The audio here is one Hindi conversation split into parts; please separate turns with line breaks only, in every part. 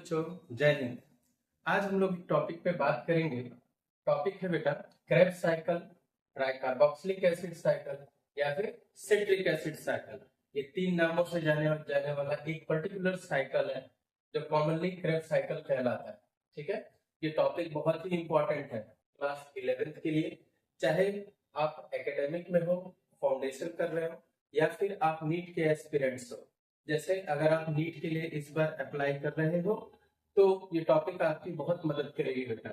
बच्चों, जय हिंद। आज हम लोग एक टॉपिक पे बात करेंगे। टॉपिक है बेटा Krebs cycle, tricarboxylic acid cycle या फिर सिट्रिक एसिड साइकिल। ये तीन नामों से जाने वाला एक पर्टिकुलर साइकिल है जो कॉमनली क्रेब्स साइकिल कहलाता है। ठीक है, ये टॉपिक बहुत ही इंपॉर्टेंट है क्लास 11th के लिए, चाहे आप एकेडमिक में हो, फाउंडेशन कर रहे हो या फिर आप नीट के एस्पिरेंट्स हो। जैसे अगर आप नीट के लिए इस बार अप्लाई कर रहे हो तो ये टॉपिक आपकी बहुत मदद करेगी बेटा।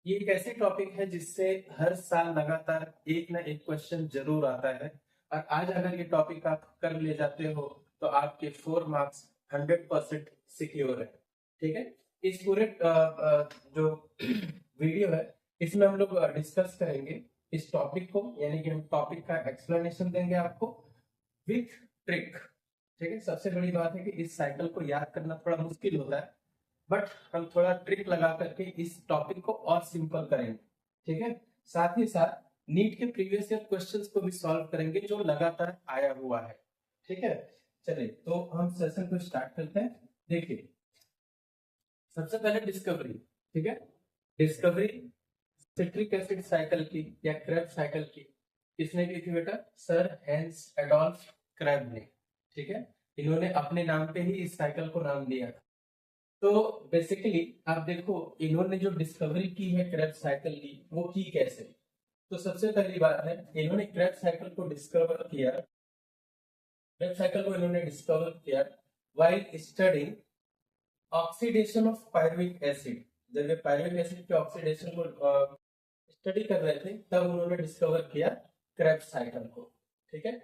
ये एक ऐसे टॉपिक है जिससे हर साल लगातार एक ना एक क्वेश्चन जरूर आता है, और आज अगर ये टॉपिक आप कर ले जाते हो तो आपके 4 मार्क्स 100% सिक्योर है। ठीक है, इस पूरे जो वीडियो है इसमें हम लोग डिस्कस करेंगे इस टॉपिक को, यानी कि हम टॉपिक का एक्सप्लेनेशन देंगे आपको विथ ट्रिक। ठीक है, सबसे बड़ी बात है कि इस साइकिल को याद करना थोड़ा मुश्किल होता है, बट हम थोड़ा ट्रिक लगा करके इस टॉपिक को और सिंपल करेंगे। ठीक है, साथ ही साथ नीट के प्रीवियस ईयर क्वेश्चंस को भी सॉल्व करेंगे जो लगातार आया हुआ है। ठीक है, चलिए तो हम सेशन को स्टार्ट करते हैं। देखिए, सबसे पहले डिस्कवरी। ठीक है, डिस्कवरी सिट्रिक एसिड साइकिल की या क्रेब्स साइकिल की किसने की थी बेटा? सर हेंस एडोल्फ क्रेब ने। ठीक है, इन्होंने अपने नाम पे ही इस साइकिल को नाम दिया था। तो बेसिकली आप देखो, इन्होंने जो डिस्कवरी की है क्रेब साइकिल की, वो की कैसे? तो सबसे पहली बात है, इन्होंने क्रेब साइकिल को डिस्कवर किया। क्रेब साइकिल को इन्होंने डिस्कवर किया while studying oxidation of pyruvic acid. जब ये पायरुविक एसिड के ऑक्सीडेशन को स्टडी कर रहे थे तब उन्होंने डिस्कवर किया क्रेब साइकिल को। ठीक है,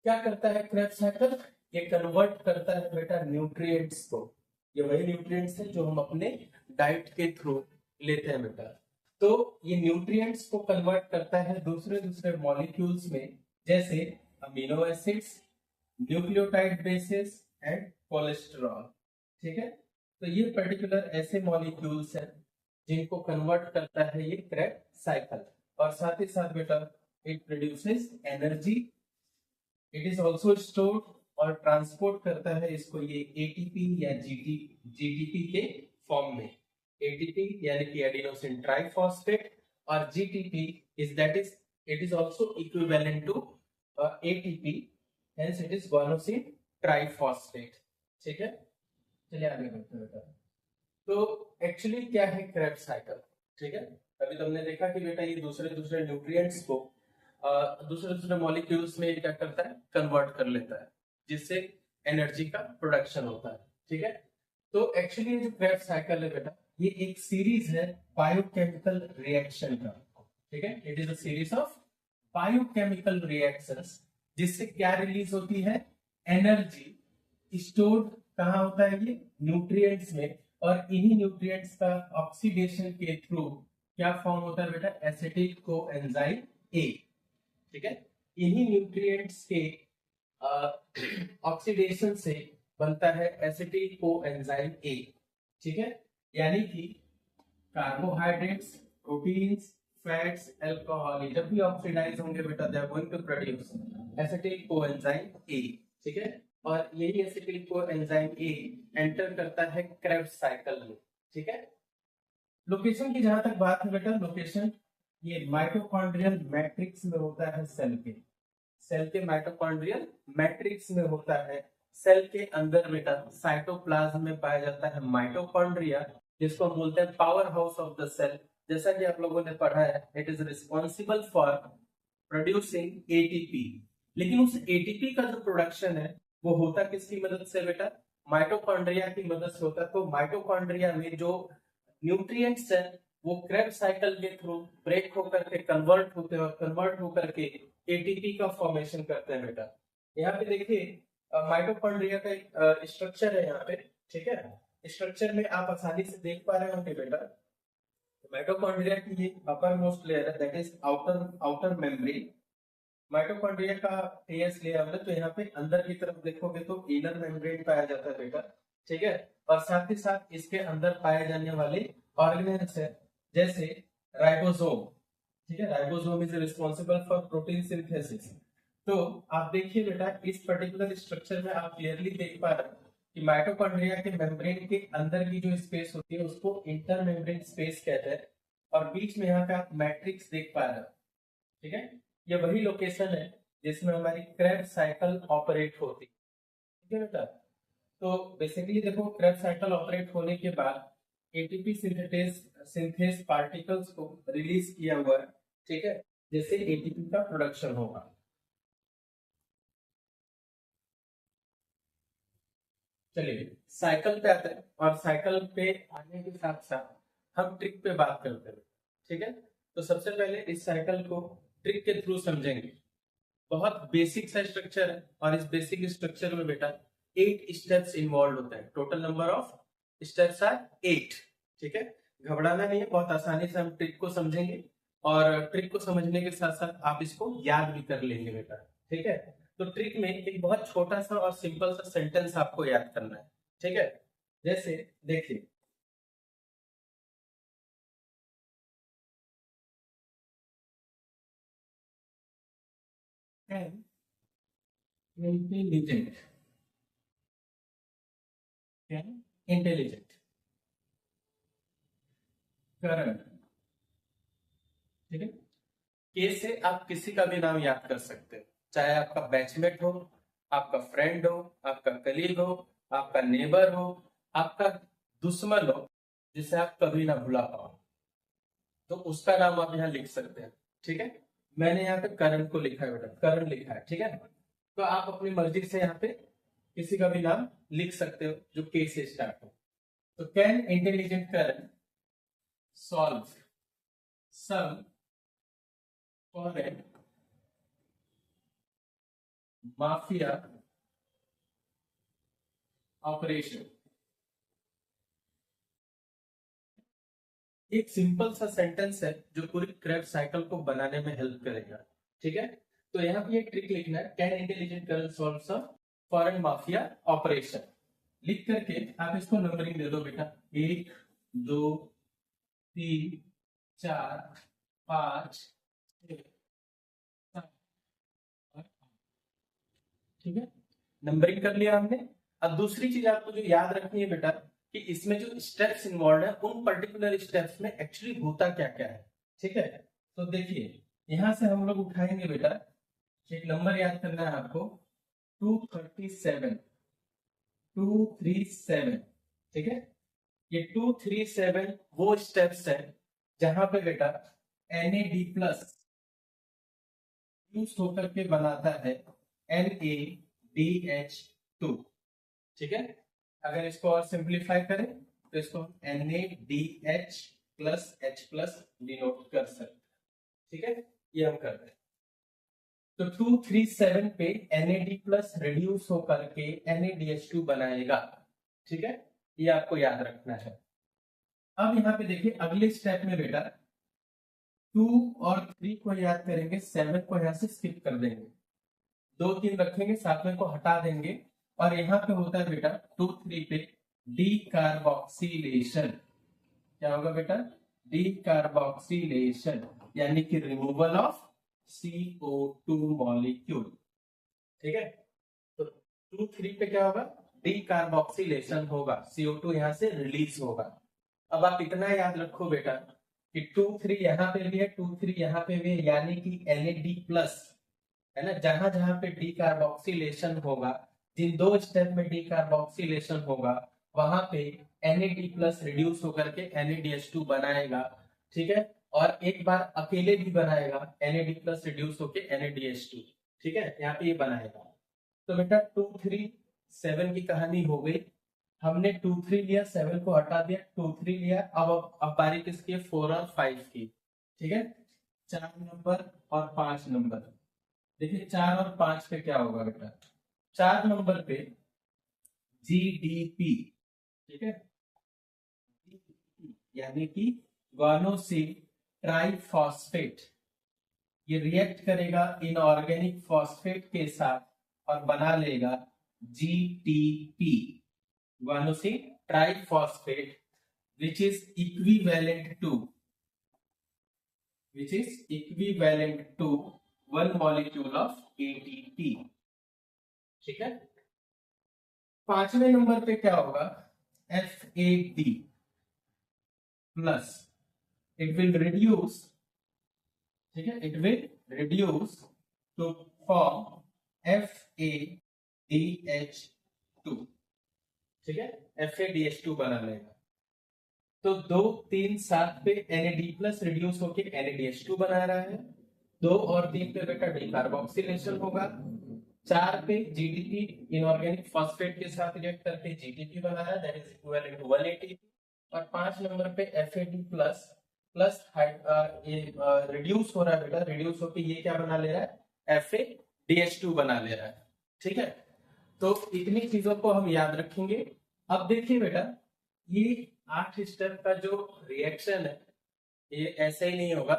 क्या करता है क्रेब साइकिल? ये कन्वर्ट करता है बेटा न्यूट्रिएंट्स को। ये वही न्यूट्रिएंट्स है जो हम अपने डाइट के थ्रू लेते हैं बेटा। तो ये न्यूट्रिएंट्स को कन्वर्ट करता है दूसरे दूसरे मॉलिक्यूल्स में, जैसे amino acids, nucleotide bases and cholesterol. ठीक है, तो ये पर्टिकुलर ऐसे मॉलिक्यूल्स हैं जिनको कन्वर्ट करता है ये क्रेब साइकिल। और साथ ही साथ बेटा it produces energy, it is also stored और ट्रांसपोर्ट करता है इसको ये एटीपी या जीटीपी के फॉर्म में। एटीपी यानी कि एडिनोसिन ट्राइफॉस्फेट, और GTP it is also equivalent to ATP, hence it is guanosine triphosphate. ठीक है, चलिए आगे बढ़ते हैं। तो एक्चुअली क्या है क्रेब साइकिल? ठीक है, अभी तुमने देखा कि बेटा ये दूसरे दूसरे न्यूट्रिएंट्स को दूसरे दूसरे मॉलिक्यूल्स में क्या करता है? कन्वर्ट कर लेता है, जिससे एनर्जी का प्रोडक्शन होता है। ठीक है, तो एक्चुअली जो क्रेब साइकिल है बेटा, ये एक सीरीज है बायोकेमिकल रिएक्शन का। ठीक है, it is a series of biochemical reactions, जिससे क्या रिलीज होती है? एनर्जी स्टोर्ड कहाँ होता है? ये न्यूट्रिएंट्स में, और इन्हीं न्यूट्रिएंट्स का ऑक्सीडेशन के थ्रू क्या फॉर्म होता है बेटा? Acetic coenzyme A. ठीक है, इन्हीं न्यूट्रिएंट्स के ऑक्सीडेशन से बनता है एसिटिक कोएंजाइम ए। ठीक है, यानी कि कार्बोहाइड्रेट्स, प्रोटीन्स, फैट्स, अल्कोहल जब भी ऑक्सीडाइज होंगे बेटा, they are going to produce acetic coenzyme A. ठीक है, और यही एसिटिक कोएंजाइम ए एंटर करता है क्रेब साइकिल में। ठीक है, लोकेशन की जहां तक बात है बेटा, लोकेशन ये माइटोकॉन्ड्रियल मैट्रिक्स में होता है। सेल के माइटोकॉन्ड्रियल मैट्रिक्स में होता है। सेल के अंदर बेटा साइटोप्लाज्म में पाया जाता है माइटोकॉन्ड्रिया, जिसको हम बोलते हैं power house of the cell. जैसा कि आप लोगों ने पढ़ा है, it is responsible for producing ATP. लेकिन उस एटीपी का जो प्रोडक्शन है वो होता किसकी मदद से बेटा? माइटोकॉन्ड्रिया की मदद से होता है। तो माइटोकॉन्ड्रिया में जो न्यूट्रिएंट्स है वो क्रेब साइकिल के थ्रू ब्रेक होकर के कन्वर्ट होते हैं, और कन्वर्ट होकर के एटीपी का फॉर्मेशन करते हैं बेटा। यहाँ पे देखिए माइटोकॉन्ड्रिया का एक स्ट्रक्चर है यहाँ पे। ठीक है, स्ट्रक्चर में आप आसानी से देख पा रहे होंगे बेटा, माइटोकॉन्ड्रिया की ये अपर मोस्ट लेयर है, that is outer membrane. Mitochondria का टीएस लेयर है, तो यहाँ पे अंदर की तरफ देखोगे तो इनर मेम्ब्रेन पाया जाता है बेटा। ठीक है, और साथ ही साथ इसके अंदर पाए जाने वाले ऑर्गेनेल्स है, जैसे राइबोसोम। ठीक है, ribosome is responsible for protein synthesis. तो आप देखिए बेटा, इस पर्टिकुलर स्ट्रक्चर में आप क्लियरली देख पा रहे हैं कि माइटोकॉन्ड्रिया के मेम्ब्रेन के अंदर की जो स्पेस होती है उसको इंटर मेम्ब्रेन स्पेस कहते हैं, और बीच में यहाँ पे आप मैट्रिक्स देख पा रहे हो, ठीक है। ये वही लोकेशन है जिसमें हमारी क्रेब्स साइकिल ऑपरेट होती है, ठीक है बेटा। तो बेसिकली देखो, क्रेब्स साइकिल ऑपरेट होने के बाद एटीपी सिंथेस पार्टिकल्स को रिलीज किया हुआ है, ठीक है, जैसे एटीपी का प्रोडक्शन होगा। चलिए साइकिल पे आते हैं, और साइकिल पे आने के साथ साथ हम ट्रिक पे बात करते हैं, ठीक है। तो सबसे पहले इस साइकिल को ट्रिक के थ्रू समझेंगे। बहुत बेसिक सा स्ट्रक्चर है, और इस बेसिक स्ट्रक्चर में बेटा 8 स्टेप्स इन्वॉल्व होते हैं। Total number of steps are 8, ठीक है। घबराना नहीं है, बहुत आसानी से हम ट्रिक को समझेंगे, और ट्रिक को समझने के साथ साथ आप इसको याद भी कर लेंगे बेटा, ठीक है। तो ट्रिक में एक बहुत छोटा सा और सिंपल सा सेंटेंस आपको याद करना है, ठीक है। जैसे देखिए, इंटेलिजेंट, इंटेलिजेंट करण, ठीक है। के से आप किसी का भी नाम याद कर सकते हो, चाहे आपका बैचमेट हो, आपका फ्रेंड हो, आपका कलीग हो, आपका नेबर हो, आपका दुश्मन हो, जिसे आप कभी ना भुला पाओ, तो उसका नाम आप यहाँ लिख सकते हैं, ठीक है। मैंने यहाँ पे करण को लिखा है बेटा, करण लिखा है, ठीक है। तो आप अपनी मर्जी से यहाँ पे किसी का भी नाम लिख सकते हो जो के से स्टार्ट हो। तो can intelligent Karan solve some foreign mafia operation. एक सिंपल सा सेंटेंस है जो पूरी क्रेब साइकिल को बनाने में हेल्प करेगा, ठीक है। तो यहाँ पे एक ट्रिक लिखना है, can intelligent Karan solve some foreign mafia operation. लिख करके आप इसको नंबरिंग दे दो बेटा, 1 2 3 4 5 6 7 8, ठीक है। नंबरिंग कर लिया हमने। अब दूसरी चीज आपको जो याद रखनी है बेटा, कि इसमें जो स्टेप्स इन्वॉल्व है उन पर्टिकुलर स्टेप्स में एक्चुअली होता क्या क्या है, ठीक है। तो देखिए, यहां से हम लोग उठाएंगे बेटा, एक नंबर याद करना है आपको, 237, 237, ठीक है। ये 237 वो स्टेप्स है जहां पे बेटा NAD+ यूज होकर के बनाता है NADH2, ठीक है। अगर इसको और सिंप्लीफाई करें तो इसको हम NADH+H+ डिनोट कर सकते हैं, ठीक है। ये हम कर रहे हैं। तो 237 पे NAD+ रिड्यूस होकर के NADH2 बनाएगा, ठीक है। ये आपको याद रखना है। अब यहाँ पे देखिए, अगले स्टेप में बेटा 2 और 3 को याद करेंगे, 7 को यहाँ से स्किप कर देंगे, 2 3 रखेंगे, 7वें को हटा देंगे, और यहाँ पे होता है बेटा 2 3 पे डी कार्बोक्सिलेशन। क्या होगा बेटा? डी कार्बोक्सिलेशन, यानी कि रिमूवल ऑफ CO2 मॉलिक्यूल, ठीक है। तो 2 3 पे क्या होगा? डी कार्बोक्सिलेशन होगा, CO2 यहाँ से रिलीज होगा। अब आप इतना याद रखो बेटा कि 2 3 यहाँ पे भी है, 2 3 यहाँ पे भी है, यानी कि NAD+ है ना, जहां जहां पे डी कार्बोक्सिलेशन होगा, जिन 2 स्टेप में डी कार्बोक्सिलेशन होगा, वहां पे NAD+ रिड्यूस होकर के NADH2 बनाएगा, ठीक है। और एक बार अकेले भी बनाएगा, NAD+ रिड्यूस होकर NADH2, ठीक है, यहाँ पे ये बनाएगा। तो बेटा 2 3 7 की कहानी हो गई। हमने 2 3 लिया, 7 को हटा दिया, 2 3 लिया। अब बारी किसकी है? 4 और 5 की, ठीक है। 4 नंबर और 5 नंबर। देखिए 4 और 5 पे क्या होगा बेटा? 4 नंबर पे GDP, ठीक है, यानी कि गुआनोसिन ट्राइफॉस्फेट, ये रिएक्ट करेगा इनऑर्गेनिक फॉस्फेट के साथ और बना लेगा GTP, guanosine triphosphate, which is equivalent to one molecule of ATP, ठीक है। 5वें नंबर पे क्या होगा, FAD plus it will reduce, ठीक है, it will reduce to form FADH2, ठीक है, FADH2 बना लेगा। तो 2 3 7 पे NAD प्लस रिड्यूस होके NADH2 बना रहा है। 2 और 3 पे बेटा डिकार्बोक्सिलेशन होगा। 4 पे GTP इनऑर्गेनिक फॉस्फेट के साथ रिएक्ट करके GTP बना रहा है, that is equivalent to 1 ATP। और 5 नंबर पे FAD प्लस प्लस ये रिड्यूस हो रहा है बेटा, रिड्यूस होके ये क्या बना ले रहा है, FADH2 बना ले रहा है, ठीक है। तो इतनी चीजों को हम याद रखेंगे। अब देखिए बेटा, ये 8 स्टेप का जो रिएक्शन है ये ऐसे ही नहीं होगा,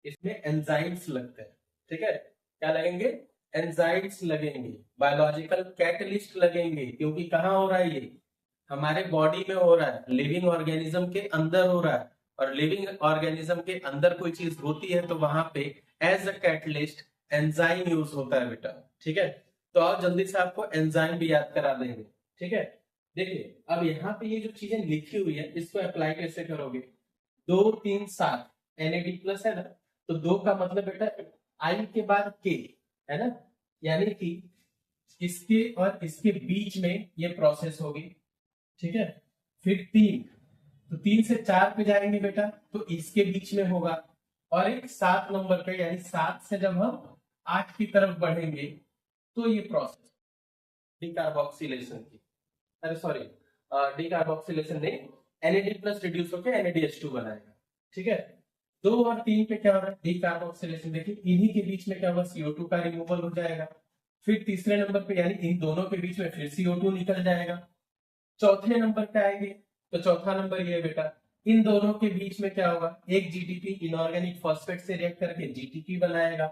इसमें एंजाइम्स लगते हैं, ठीक है। क्या लगेंगे, एंजाइम्स लगेंगे, बायोलॉजिकल कैटलिस्ट लगेंगे, क्योंकि कहाँ हो रहा है ये, हमारे बॉडी में हो रहा है, लिविंग ऑर्गेनिज्म के अंदर हो रहा है। और लिविंग ऑर्गेनिज्म के अंदर कोई चीज होती है तो वहां पे as a catalyst enzyme use होता है बेटा, ठीक है। तो आप जल्दी से आपको एंजाइम भी याद करा देंगे, ठीक है। देखिए अब यहाँ पे ये जो चीजें लिखी हुई है इसको अप्लाई कैसे करोगे, 2 3 7 NAD प्लस है ना, तो 2 का मतलब बेटा I के बाद K है ना, यानी कि इसके और इसके बीच में ये प्रोसेस होगी, ठीक है। फिर 3, तो 3 से 4 पे जाएंगे बेटा, तो इसके बीच में होगा। और एक 7 नंबर पे, यानी 7 से जब हम 8 की तरफ बढ़ेंगे तो ये प्रोसेस डिकार्बोक्सिलेशन की, अरे सॉरी, डिकार्बोक्सिलेशन नहीं, NAD प्लस रिड्यूस होकर NADH2 बनाएगा, ठीक है। 2 और 3 पे क्या हो रहा है, डिकार्बोक्सिलेशन, देखिए इन्हीं के बीच में क्या होगा, CO2 का रिमूवल हो जाएगा। फिर तीसरे नंबर पे यानी इन दोनों के बीच में फिर CO2 निकल जाएगा। चौथे नंबर पे आएंगे तो चौथा नंबर ये बेटा, इन दोनों के बीच में क्या होगा, एक GTP इनऑर्गेनिक फॉस्फेट से रिएक्ट करके GTP बनाएगा।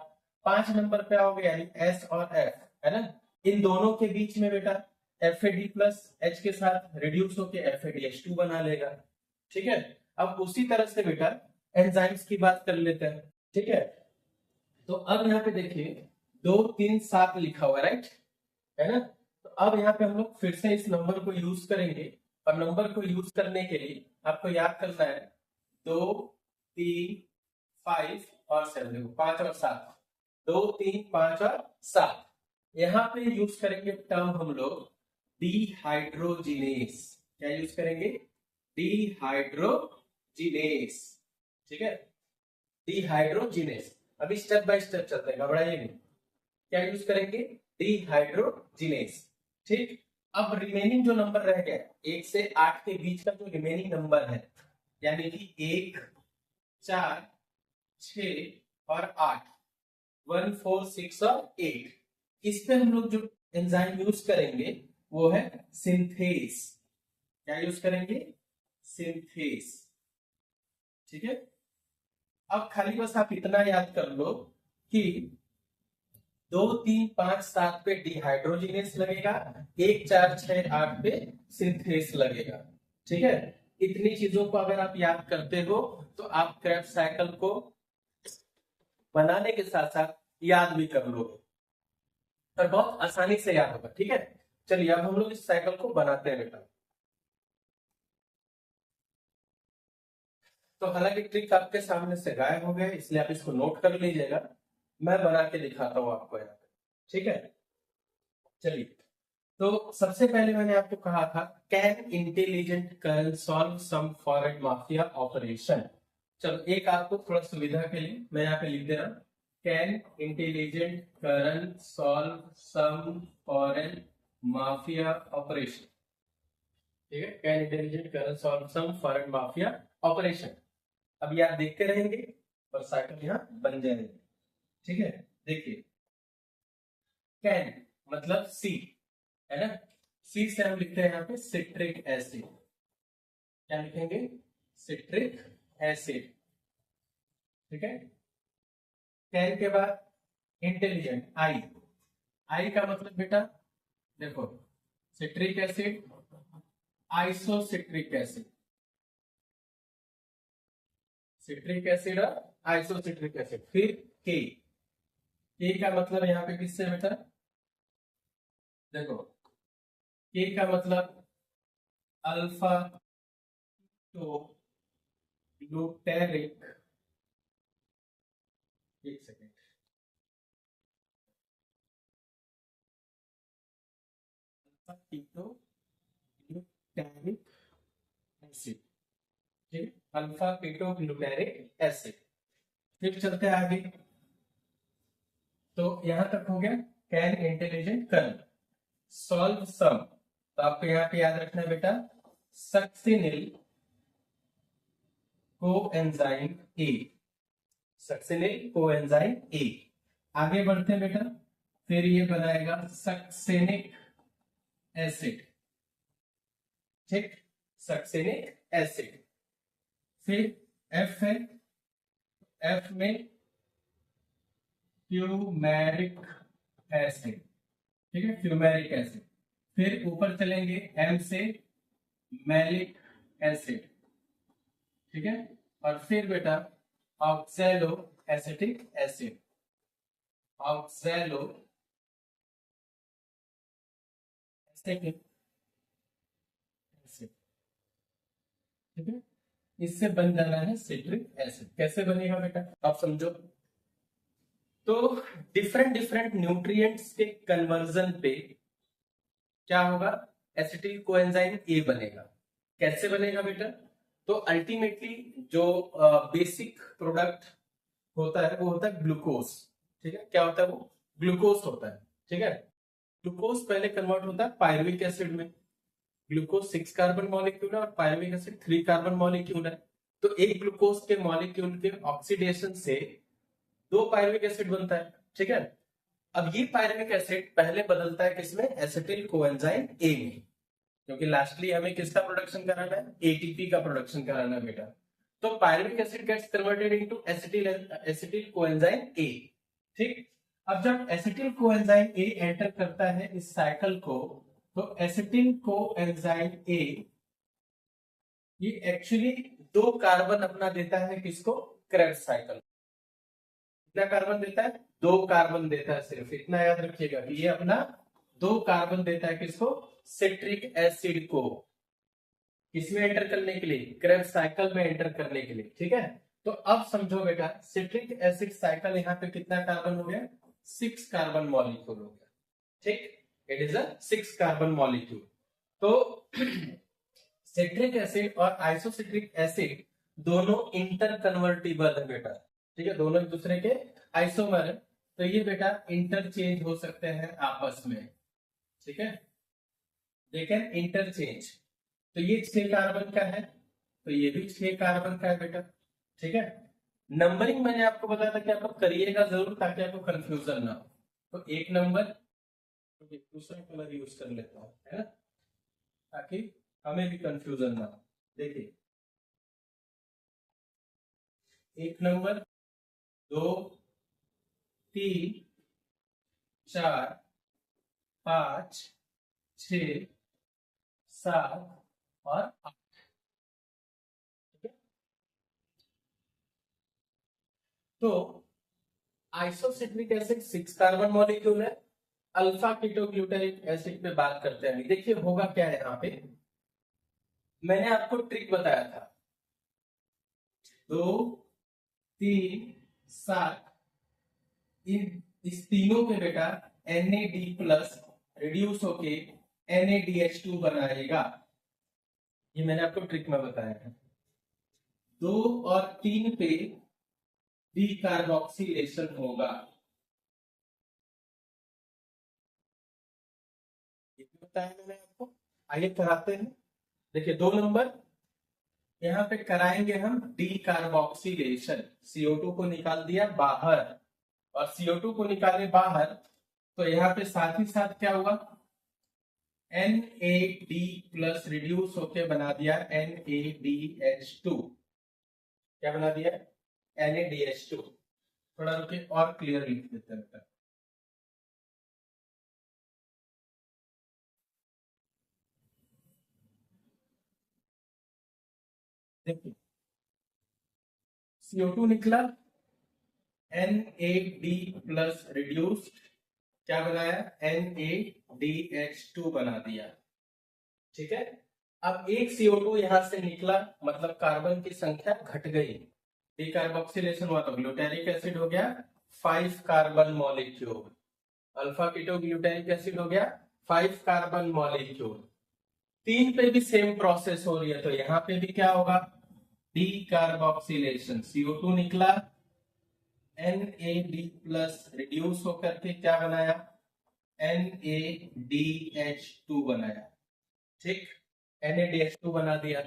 5 नंबर पे आओगे यानी S और F है ना, इन दोनों के बीच में बेटा FAD प्लस H के साथ रिड्यूस होके FADH2 बना लेगा, ठीक है। अब उसी तरह से बेटा एंजाइम्स की बात कर लेते हैं, ठीक है। तो अब यहाँ पे देखिए 2 3 7 लिखा हुआ है, राइट, है ना। तो अब यहाँ पे हम लोग फिर से इस नंबर को यूज करेंगे, और नंबर को यूज करने के लिए आपको याद करना है 2 3 5 और 7, देखो 5 और 7, 2 3 5 और 7। यहाँ पे यूज करेंगे टर्म हम लोग डिहाइड्रोजिनेस, क्या यूज करेंगे, डिहाइड्रोजिनेस, ठीक है, डिहाइड्रोजिनेस। अभी स्टेप बाय स्टेप चलते हैं, घबराइए नहीं। क्या यूज करेंगे, डिहाइड्रोजिनेस, ठीक। अब रिमेनिंग जो नंबर रह गया 1 से 8 के बीच का जो रिमेनिंग नंबर है, यानी कि 1 4 6 और 8, 1 4 6 और 8, इस पे हम लोग जो एंजाइम यूज करेंगे वो है सिंथेस। क्या यूज करेंगे, सिंथेस, ठीक है। अब खाली बस आप इतना याद कर लो कि 2 3 5 7 पे डिहाइड्रोजिनेस लगेगा, 1 4 6 8 पे सिंथेस लगेगा, ठीक है। इतनी चीजों को अगर आप याद करते हो तो आप क्रेब्स साइकिल को बनाने के साथ साथ याद भी कर लोगे और बहुत आसानी से याद होगा, ठीक है। चलिए अब हम लोग इस साइकिल को बनाते हैं बेटा। तो हालांकि ट्रिक आपके सामने से गायब हो गया, इसलिए आप इसको नोट कर लीजिएगा, मैं बना के दिखाता हूं आपको यहाँ पे, ठीक है। चलिए, तो सबसे पहले मैंने आपको कहा था can intelligent colonel solve some foreign mafia operation. चलो एक आपको थोड़ा सुविधा के लिए मैं यहाँ पे लिख दे रहा हूं, can intelligent colonel solve some foreign mafia operation, ठीक है, can intelligent colonel solve some foreign mafia operation. अब ये आप देखते रहेंगे और साइकिल यहाँ बन जाएंगे, ठीक है। देखिए कैन मतलब सी है ना, सी से हम लिखते हैं यहाँ पे सिट्रिक एसिड, क्या लिखेंगे, सिट्रिक एसिड, ठीक है। कैन के बाद इंटेलिजेंट आई, आई का मतलब बेटा देखो citric acid, isocitric acid, citric acid और आइसोसिट्रिक एसिड। फिर के, के का मतलब यहाँ पे किससे बेटा, देखो के का मतलब अल्फा तो ग्लूटेरिक, एक second, alpha keto glutaric acid, ठीक है, अल्फा कीटो ग्लूटेरिक एसिड। फिर चलते हैं आगे, तो यहां तक हो गया can intelligent curve, solve some. तो आपको यहाँ पे याद रखना है बेटा, succinyl coenzyme A, succinyl coenzyme A. आगे बढ़ते हैं बेटा, फिर ये बनाएगा सक्सेनिक एसिड, ठीक, सक्सेनिक एसिड। फिर एफ है, एफ में फ्यूमेरिक एसिड, ठीक है, फ्यूमेरिक एसिड। फिर ऊपर चलेंगे, एम से मैलिक एसिड, ठीक है, और फिर बेटा oxalo acetic acid, oxalo acetic acid, ठीक है, इससे बन जाना है सिट्रिक एसिड। कैसे बनेगा बेटा आप समझो, तो डिफरेंट डिफरेंट न्यूट्रिएंट्स के कन्वर्जन पे क्या होगा, एसिटिल कोएंजाइम ए बनेगा। कैसे बनेगा बेटा, तो अल्टीमेटली जो बेसिक प्रोडक्ट होता है वो होता है ग्लूकोज, ठीक है, क्या होता है वो, ग्लूकोज होता है, ठीक है। ग्लूकोज पहले कन्वर्ट होता है पायरुविक एसिड में, ग्लूकोज 6 कार्बन मॉलिक्यूल है और पायरुविक एसिड 3 कार्बन मॉलिक्यूल है। तो एक ग्लूकोज के मॉलिक्यूल के ऑक्सीडेशन से 2 पायरुविक एसिड बनता है, ठीक है। अब ये पायरुविक एसिड पहले बदलता है किसमें, एसिटिल कोएंजाइम ए में, क्योंकि लास्टली हमें किसका प्रोडक्शन कराना है, एटीपी का प्रोडक्शन कराना है बेटा। तो pyruvic acid gets converted into acetyl coenzyme A, ठीक। अब जब एसिटिल कोएंजाइम ए एंटर करता है इस साइकिल को, तो एसिटिल कोएंजाइम ए ये एक्चुअली 2 कार्बन अपना देता है किसको, क्रेब्स साइकिल। कितना कार्बन देता है, 2 कार्बन देता है, सिर्फ इतना याद रखिएगा कि ये अपना 2 कार्बन देता है किसको, सिट्रिक एसिड को, किसमें एंटर करने के लिए, क्रेब्स साइकिल में एंटर करने के लिए, ठीक है। तो अब समझो बेटा, सिट्रिक एसिड साइकिल यहाँ पे कितना कार्बन हो गया, 6 कार्बन मॉलिक्यूल हो गया, ठीक, it is a 6 carbon molecule. तो सिट्रिक एसिड और आइसोसिट्रिक एसिड दोनों इंटर कन्वर्टिबल है बेटा, ठीक है, दोनों एक दूसरे के आइसोमर है, तो ये बेटा इंटरचेंज हो सकते हैं आपस में, ठीक है, दे कैन इंटरचेंज। तो ये 6 कार्बन का है, तो ये भी 6 कार्बन का है बेटा, ठीक है। नंबरिंग मैंने आपको बताया था कि आप लोग करिएगा जरूर ताकि आपको कंफ्यूजन ना हो। तो 1 नंबर, तो दूसरा कलर यूज कर लेता हूं, है ना, ताकि हमें भी कंफ्यूजन ना हो। देखिए 1 नंबर, 2, 3, 4, 5, 6, 7 और 8, ठीक है। तो आइसोसिट्रिक एसिड 6 कार्बन मॉलिक्यूल है, अल्फा कीटोग्लूटारिक एसिड पे बात करते हैं। देखिए होगा क्या है, यहाँ पे मैंने आपको ट्रिक बताया था, 2, 3, 7, इस तीनों पे बेटा NAD+ रिड्यूस होके NADH2 बनाएगा, ये मैंने आपको ट्रिक में बताया था। 2 और 3 पे डीकार्बोक्सिलेशन होगा, ये भी बताया मैंने आपको। आइए कराते हैं, देखिए 2 नंबर यहाँ पे कराएंगे हम डीकार्बोक्सिलेशन, CO2 को निकाल दिया बाहर, और CO2 को निकाले बाहर, तो यहाँ पे साथ ही साथ क्या हुआ, NAD+ रिड्यूस होके बना दिया NADH2, क्या बना दिया, NADH2। थोड़ा रुके और क्लियर लिख देते हैं, देखिए CO2 निकला, NAD+ रिड्यूस्ड, क्या बनाया, NADH2 बना दिया, ठीक है। अब एक CO2 यहां से निकला, मतलब कार्बन की संख्या घट गई, डीकार्बोक्सिलेशन हुआ तो ग्लूटारिक एसिड हो गया 5 carbon molecule, alpha keto glutaric acid हो गया 5 कार्बन मॉलिक्यूल। 3 पे भी सेम प्रोसेस हो रही है, तो यहाँ पे भी क्या होगा, डीकार्बोक्सिलेशन, CO2 निकला, NAD प्लस रिड्यूस होकर के क्या बनाया, NADH2 बनाया। ठीक, NADH2 बना दिया।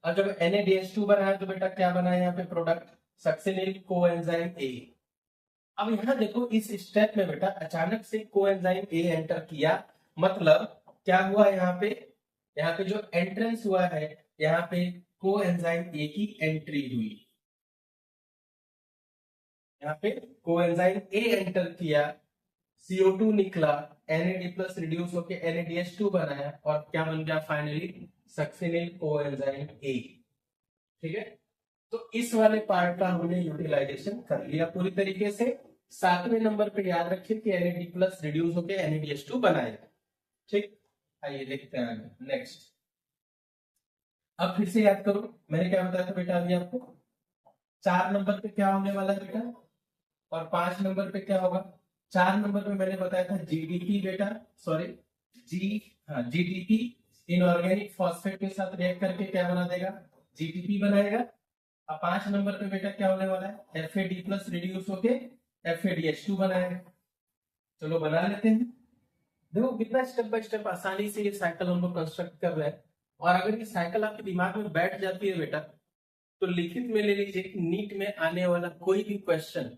अब जब NADH2 बनाया तो बेटा क्या बना यहाँ पे प्रोडक्ट, सक्सिनिल कोएंजाइम ए। अब यहाँ देखो इस स्टेप में बेटा अचानक से कोएंजाइम ए एंटर किया, मतलब क्या हुआ यहाँ पे जो एंट्रेंस हुआ है, यहाँ पे कोएंजाइम ए की एंट्री हुई, यहाँ पे कोएंजाइम ए एंटर किया, CO2 निकला, NAD प्लस रिड्यूस होकर NADH2 बनाया और क्या बन गया फाइनली, सक्सिनिल कोएंजाइम ए। ठीक है, तो इस वाले पार्ट का हमने यूटिलाइजेशन कर लिया पूरी तरीके से। 7वें नंबर पे याद रखिए कि NAD प्लस रिड्यूस होकर NADH2 बनाएगा। ठीक, आइए देखते हैं आगे नेक्स्ट। अब फिर से याद करो, मैंने क्या बताया था बेटा अभी आपको, 4 नंबर पे क्या होने वाला है बेटा, और 5 नंबर पे क्या होगा। 4 नंबर पे मैंने बताया था GDP बेटा, सॉरी GDP इनऑर्गेनिक फॉस्फेट के साथ रिएक्ट करके क्या बना देगा, GDP बनाएगा। अब 5 नंबर पे बेटा क्या होने वाला है, FAD प्लस रिड्यूस होके FADH2 बनाएगा। चलो बना लेते हैं। देखो कितना स्टेप बाय स्टेप आसानी से ये साइकिल हम लोग कंस्ट्रक्ट कर रहे हैं, और अगर ये साइकिल आपके दिमाग में बैठ जाती है बेटा, तो लिखित में ले लीजिए कि नीट में आने वाला कोई भी क्वेश्चन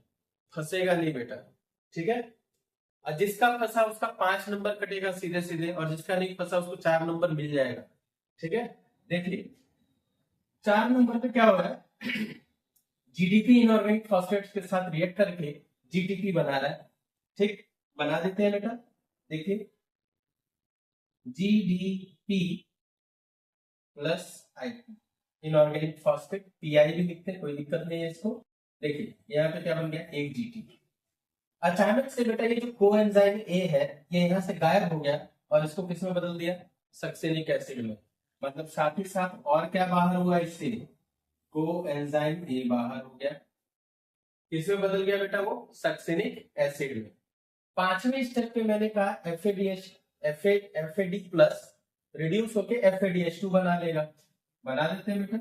फंसेगा नहीं बेटा। ठीक है, और जिसका फंसा उसका 5 नंबर कटेगा सीधे सीधे, और जिसका नहीं फंसा उसको 4 नंबर मिल जाएगा। ठीक है, देखिए 4 नंबर पे क्या हो रहा है, GDP इनऑर्गेनिक फॉस्फेट्स के साथ रिएक्ट करके GDP बना रहा है। ठीक, बना देते हैं बेटा। देखिए GDP plus IP, inorganic phosphate PI भी लिखते हैं, कोई दिक्कत नहीं है इसको। देखिए यहाँ पे क्या बन गया, एक GDP। अचानक से बेटा ये जो कोएंजाइम ए है ये यहाँ से गायब हो गया, और इसको किस में बदल दिया, सक्सेनिक एसिड में। मतलब साथ ही साथ और क्या बाहर हुआ इससे, कोएंजाइम ए बाहर हो गया, किसमें बदल गया बेटा, वो सक्सेनिक एसिड में। 5वें स्टेप पे मैंने कहा FAD प्लस रिड्यूस होके FADH2 बना लेगा। बना देते हैं बेटा,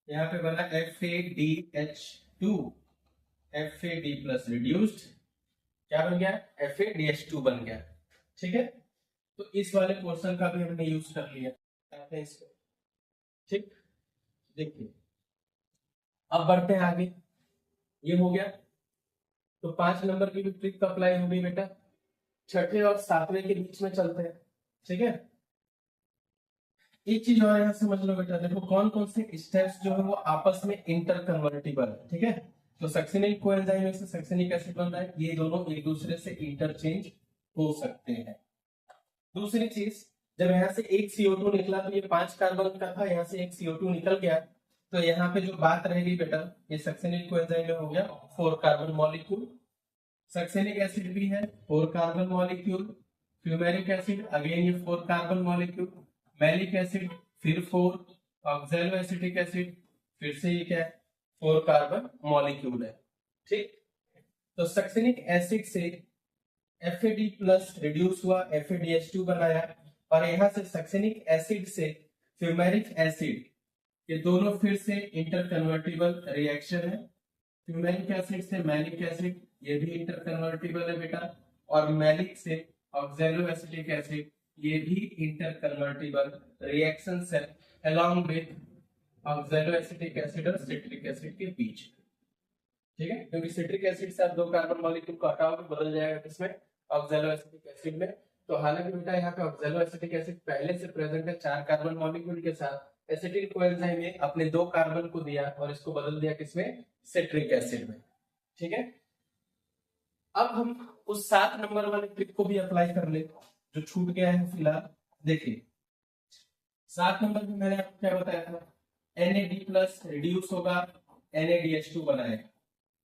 यहाँ पे बना FADH2, FAD प्लस रिड्यूस्ड क्या बन गया, FADH2 बन गया। ठीक है, तो इस वाले पोर्शन का भी हमने यूज कर लिया इसको। ठीक, देखिए अब बढ़ते हैं आगे, ये हो गया, तो 5 नंबर की भी ट्रिक अप्लाई हो गई बेटा। 6ठे और 7वें के बीच में चलते हैं। ठीक है, एक चीज और यहाँ समझ लो बेटा, देखो कौन कौन से स्टेप्स जो है वो आपस में इंटर कन्वर्टिबल है। ठीक है, तो सक्सेनिक कोएंजाइम से सक्सेनिक एसिड बन रहा है, ये दोनों एक दूसरे से इंटरचेंज हो सकते हैं। दूसरी चीज, जब यहाँ से एक CO2 निकला तो ये 5 कार्बन का था, यहाँ से एक CO2 निकल गया, तो यहाँ पे जो बात रहेगी बेटा, ये सक्सेनिक कोएंजाइम में हो गया 4 कार्बन मॉलिक्यूल। सक्सेनिक एसिड भी है 4 carbon molecule, fumaric acid again ये 4 कार्बन मॉलिक्यूल, मैलिक एसिड फिर 4, ऑक्सैलो एसिटिक एसिड फिर से ये क्या है 4 कार्बन मॉलिक्यूल है। ठीक, तो सक्सेनिक एसिड से FAD प्लस रिड्यूस हुआ, FADH2 बनाया, और यहाँ से सक्सेनिक एसिड से फ्यूमेरिक एसिड, ये दोनों फिर से इंटरकन्वर्टिबल रिएक्शन है। फ्यूमेरिक एसिड से मैलिक एसिड, ये भी इंटरकन्वर्टिबल है बेटा, और मैलिक से ऑक्सैलो एसिटिक एसिड, ये भी इंटरकन्वर्टिबल रिएक्शन है along with oxalo acetic acid और सिट्रिक एसिड के बीच। ठीक है, क्योंकि सिट्रिक एसिड से आप 2 कार्बन मॉलिक्यूल को हटाओगे, बदल जाएगा किसमें, ऑक्सैलो एसिटिक एसिड में। तो हालांकि बेटा यहाँ पे ऑक्सैलो एसिटिक एसिड पहले से प्रेजेंट है 4 कार्बन मॉलिक्यूल के साथ, एसिटिक कोएंजाइम ने अपने 2 कार्बन को दिया और इसको बदल दिया किसमें, सिट्रिक एसिड में। ठीक है, अब हम उस 7 नंबर वाले ट्रिक को भी अप्लाई कर ले जो छूट गया है फिलहाल। देखिए 7 नंबर में मैंने आपको क्या बताया था, NAD प्लस रिड्यूस होगा NADH2 बनाएगा।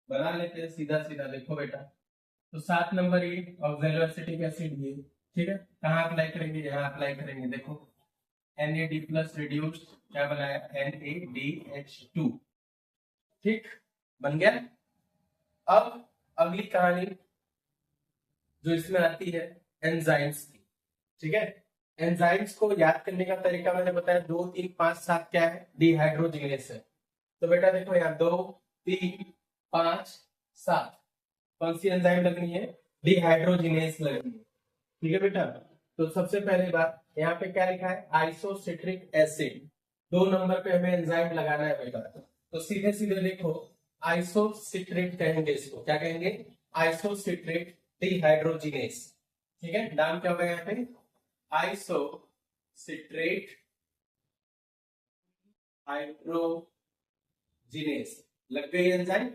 बना लेते हैं सीधा सीधा, देखो बेटा, तो 7 नंबर ये ऑक्सैलो एसिटिक एसिड, ये ठीक है, कहाँ अप्लाई करेंगे, यहाँ अप्लाई करेंगे। देखो NAD प्लस रिड्यूस क्या बनाया, NADH2। ठीक, बन गया। अब अगली कहानी जो इसमें आती है एंजाइम्स की। ठीक है, एंजाइम्स को याद करने का तरीका मैंने बताया, 2 3 5 7 क्या है, डिहाइड्रोजिनेस है। तो बेटा देखो यहाँ 2 3 5 7 कौन सी एंजाइम लगनी है, डिहाइड्रोजिनेस लगनी है। ठीक है बेटा, तो सबसे पहले बात यहाँ पे क्या लिखा है, आइसोसिट्रिक एसिड। 2 नंबर पे हमें एंजाइम लगाना है बेटा, तो सीधे सीधे देखो आइसोसिट्रेट कहेंगे इसको, क्या कहेंगे, आइसोसिट्रेट डिहाइड्रोजिनेस। ठीक है, नाम क्या होगा यहाँ पे, आइसोसिट्रेट हाइड्रोजिनेस। लग गई एंजाइम,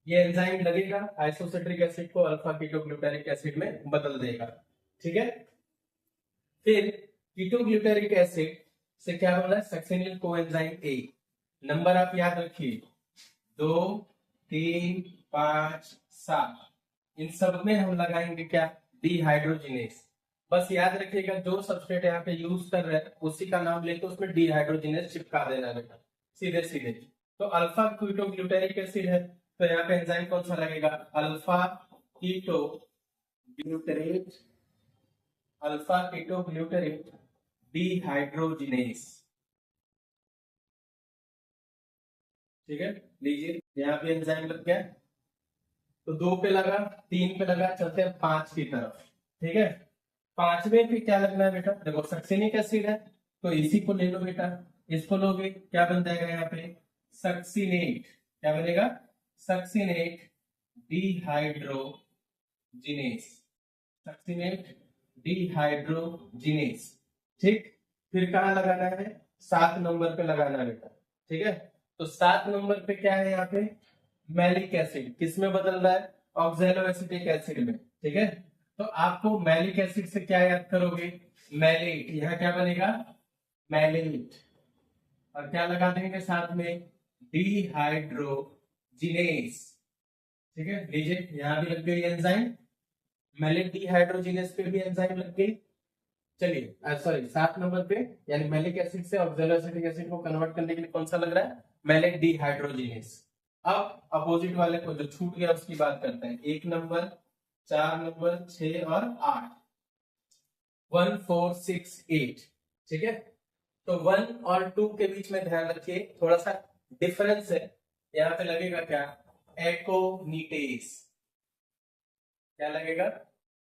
ये एंजाइम लगेगा आइसोसिट्रिक एसिड को अल्फा कीटोग्लूटारिक एसिड में बदल देगा। ठीक है, फिर कीटोग्लूटारिक एसिड से क्या बना है, सक्सिनिल कोएंजाइम ए। नंबर आप याद रखिए, 2 3 5 7, इन सब में हम लगाएंगे क्या, डिहाइड्रोजिनेस। बस याद रखिएगा जो सबस्ट्रेट यहाँ पे यूज कर रहे हैं उसी का नाम लेके उसमें डिहाइड्रोजिनेस चिपका देना बेटा, सीधे सीधे। तो अल्फा कीटोग्लूटारिक एसिड है, तो यहाँ पे एंजाइम कौन सा लगेगा, alpha ketoglutarate, alpha ketoglutarate dehydrogenase. ठीक है, लीजिए यहाँ पे एंजाइम लग गया, तो 2 पे लगा, 3 पे लगा, चलते हैं 5 की तरफ। ठीक है, 5वें पे क्या लगना है बेटा, देखो सक्सिनिक एसिड है तो इसी को ले लो बेटा, इसको लोगे क्या बन जाएगा यहाँ पे, सक्सिनेट। क्या बनेगा, सक्सिनेट डिहाइड्रोजिनेस, सक्सिनेट डिहाइड्रोजिनेस। ठीक, फिर कहाँ लगाना है, 7 नंबर पे लगाना है बेटा। ठीक है, तो 7 नंबर पे क्या है यहाँ पे, मैलिक एसिड। किस में बदल रहा है, ऑक्सैलो एसिटिक एसिड में। ठीक है, तो आपको मैलिक एसिड से क्या याद करोगे, मैलेट। यहाँ क्या बनेगा, मैलेट। और क्या लगा देंगे साथ में, डिहाइड्रोजिनेस। ठीक है, लीजिए यहाँ भी लग गई एंजाइम, मैलेट डिहाइड्रोजिनेस पे भी एंजाइम लग गई। चलिए सॉरी 7 नंबर पे, यानी मैलिक एसिड से ऑक्सैलो एसिटिक एसिड को कन्वर्ट करने के लिए कौन सा लग रहा है, मैलेट डिहाइड्रोजिनेस। अब अपोजिट वाले को जो छूट गया उसकी बात करते हैं, 1 नंबर, 4 नंबर, 6 और 8, 1 4 6 8। ठीक है, तो 1 और 2 के बीच में ध्यान रखिए थोड़ा सा डिफरेंस है, यहाँ पे लगेगा क्या, एकोनीटेस। क्या लगेगा,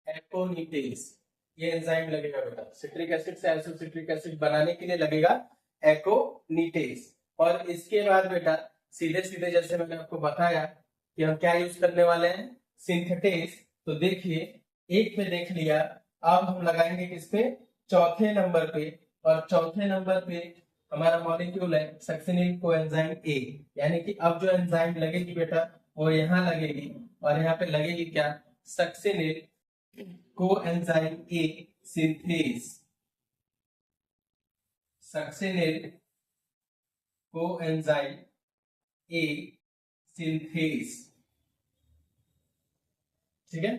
एकोनीटेस, ये एंजाइम लगेगा बेटा, सिट्रिक एसिड से आइसोसिट्रिक एसिड बनाने के लिए लगेगा एकोनीटेस। और इसके बाद बेटा सीधे सीधे जैसे मैंने आपको बताया कि हम क्या यूज करने वाले हैं, सिंथेटेस। तो देखिए एक पे देख लिया, अब हम लगाएंगे किस पे, चौथे नंबर पे। और चौथे नंबर पे हमारा मॉलिक्यूल है सक्सिनिल कोएंजाइम ए, यानी कि अब जो एंजाइम लगेगी बेटा वो यहाँ लगेगी, और यहाँ पे लगेगी क्या, सक्सिनिल कोएंजाइम ए सिंथेस, सक्सिनिल कोएंजाइम ए सिंथेस। ठीक है,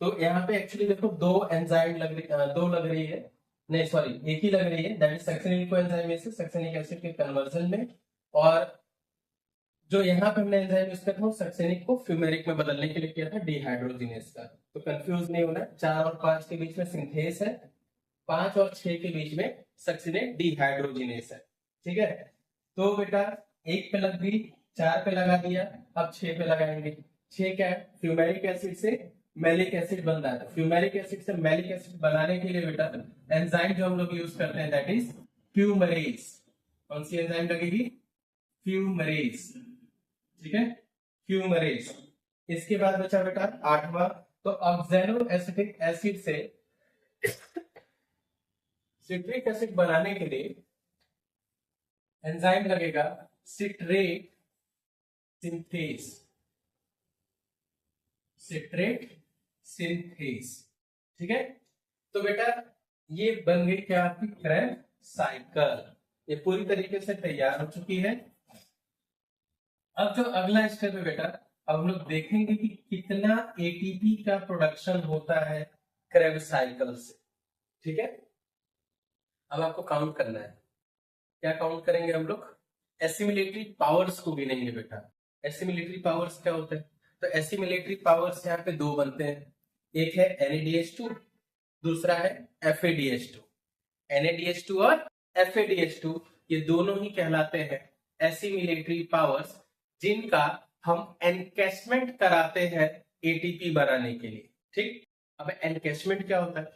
तो यहाँ पे एक्चुअली देखो 2 एंजाइम लग रही, 2 लग रही है, नहीं सॉरी एक ही लग रही है, दैट इज सक्सिनिल कोएंजाइम से सक्सिनिक एसिड के कन्वर्जन में। और जो यहाँ पे हमने एंजाइम यूज किया था सक्सिनिक को फ्यूमेरिक में बदलने के लिए किया था, डिहाइड्रोजिनेस का। तो कंफ्यूज नहीं होना, 4 और 5 के बीच में सिंथेस है, 5 और 6 के बीच में सक्सिनेट डिहाइड्रोजिनेस है। ठीक है, तो बेटा 1 पे लग गई, 4 पे लगा दिया, अब 6 पे लगाएंगे। 6 क्या है, फ्यूमेरिक एसिड से मैलिक एसिड बन रहा है, फ्यूमेरिक एसिड से मैलिक एसिड बनाने के लिए बेटा एंजाइम जो हम लोग यूज करते हैं दैट इज फ्यूमरेज। कौन सी एंजाइम लगेगी, फ्यूमरेज। ठीक है, फ्यूमरेज। इसके बाद बचा बेटा 8वां, तो ऑक्सैलो एसिटिक एसिड से सिट्रिक एसिड बनाने के लिए एंजाइम लगेगा सिट्रेट सिंथेस, सिट्रेट सिंथेस। ठीक है, तो बेटा ये बन गई क्या आपकी क्रेब्स साइकिल, ये पूरी तरीके से तैयार हो चुकी है। अब जो अगला स्टेप है बेटा, अब हम लोग देखेंगे कि कितना एटीपी का प्रोडक्शन होता है क्रेब्स साइकिल से। ठीक है, अब आपको काउंट करना है। क्या काउंट करेंगे हम लोग? एसिमिलेटरी पावर्स को गिनेंगे बेटा। एसिमिलेटरी पावर्स क्या होते हैं? तो एसिमिलेटरी पावर्स यहाँ पे दो बनते हैं, एक है NaDH2, दूसरा है FADH2। NaDH2 और FADH2 ये दोनों ही कहलाते हैं एसिमिलेटरी पावर्स, जिनका हम एनकैशमेंट कराते हैं एटीपी बनाने के लिए। ठीक, अब एनकैशमेंट क्या होता है?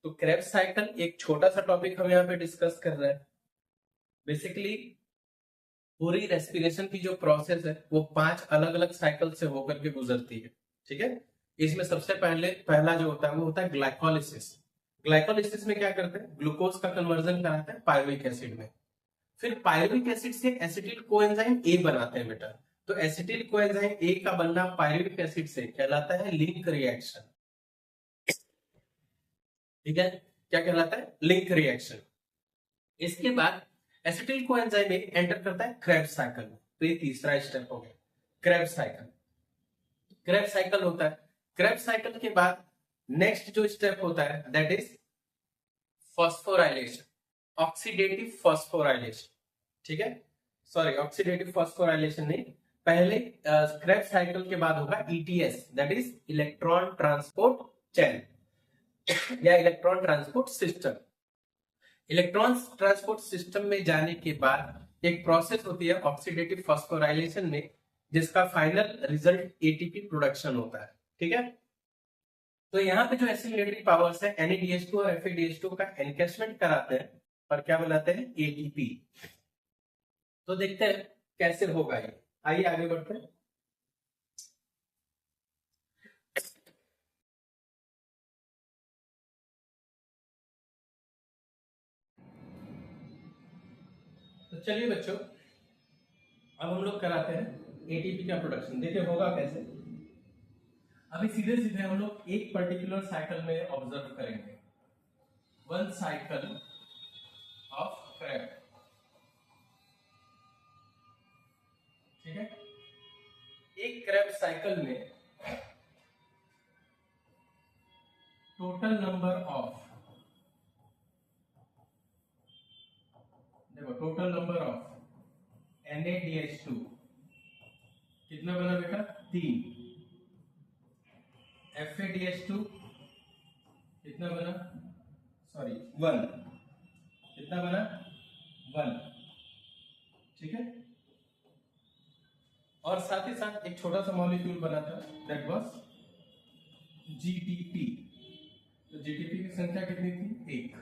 तो क्रेब्स साइकिल एक छोटा सा टॉपिक हम यहाँ पे डिस्कस कर रहे हैं। बेसिकली पूरी रेस्पिरेशन की जो प्रोसेस है वो 5 अलग अलग साइकिल से होकर के गुजरती है। ठीक है, इसमें सबसे पहला जो होता है वो होता है ग्लाइकोलिसिस। ग्लाइकोलिसिस में क्या करते हैं? ग्लूकोज का कन्वर्जन कराते हैं पायरुविक एसिड में। फिर पायरुविक एसिड से एसिटिल कोएंजाइम ए बनाते हैं बेटा। तो एसिटिल कोएंजाइम ए का बनना पायरुविक एसिड से कहलाता है लिंक रिएक्शन। ठीक है, क्या कहलाता है? Link reaction. इसके बाद एसिटिल कोएंजाइम एंटर करता है क्रेब्स साइकिल में। तो ये तीसरा स्टेप हो गया, क्रेब्स साइकिल। क्रेब्स साइकिल होता है। क्रेब्स साइकिल के बाद नेक्स्ट जो स्टेप होता है that is phosphorylation, oxidative phosphorylation. ठीक है, सॉरी ऑक्सीडेटिव फॉस्फोराइलेशन नहीं, पहले क्रेब्स साइकिल के बाद होगा ETS that is electron transport chain या electron transport system. Electron transport system में जाने के बाद एक प्रोसेस होती है ऑक्सीडेटिव फॉस्फोराइलेशन में, जिसका फाइनल रिजल्ट एटीपी प्रोडक्शन होता है। ठीक है, तो यहाँ पे जो एसिमिलेटरी पावर्स है NaDH2 और FADH2 का एनकैशमेंट कराते हैं और क्या बनाते हैं? एटीपी। तो देखते हैं कैसे होगा ये। आइए आगे बढ़ते हैं। तो चलिए बच्चों, अब हम लोग कराते हैं एटीपी का प्रोडक्शन। देखिए होगा कैसे। अभी सीधे सीधे हम लोग एक पर्टिकुलर साइकिल में ऑब्जर्व करेंगे, वन साइकिल ऑफ क्रेब। ठीक है, एक क्रेब साइकिल में टोटल नंबर ऑफ, देखो टोटल नंबर ऑफ NaDH2 कितना बना बेटा? 3। FADH2 कितना बना? सॉरी 1। कितना बना? 1। ठीक है, और साथ ही साथ एक छोटा सा मॉलिक्यूल बना था दैट वाज GTP। तो GTP की संख्या कितनी थी? 1।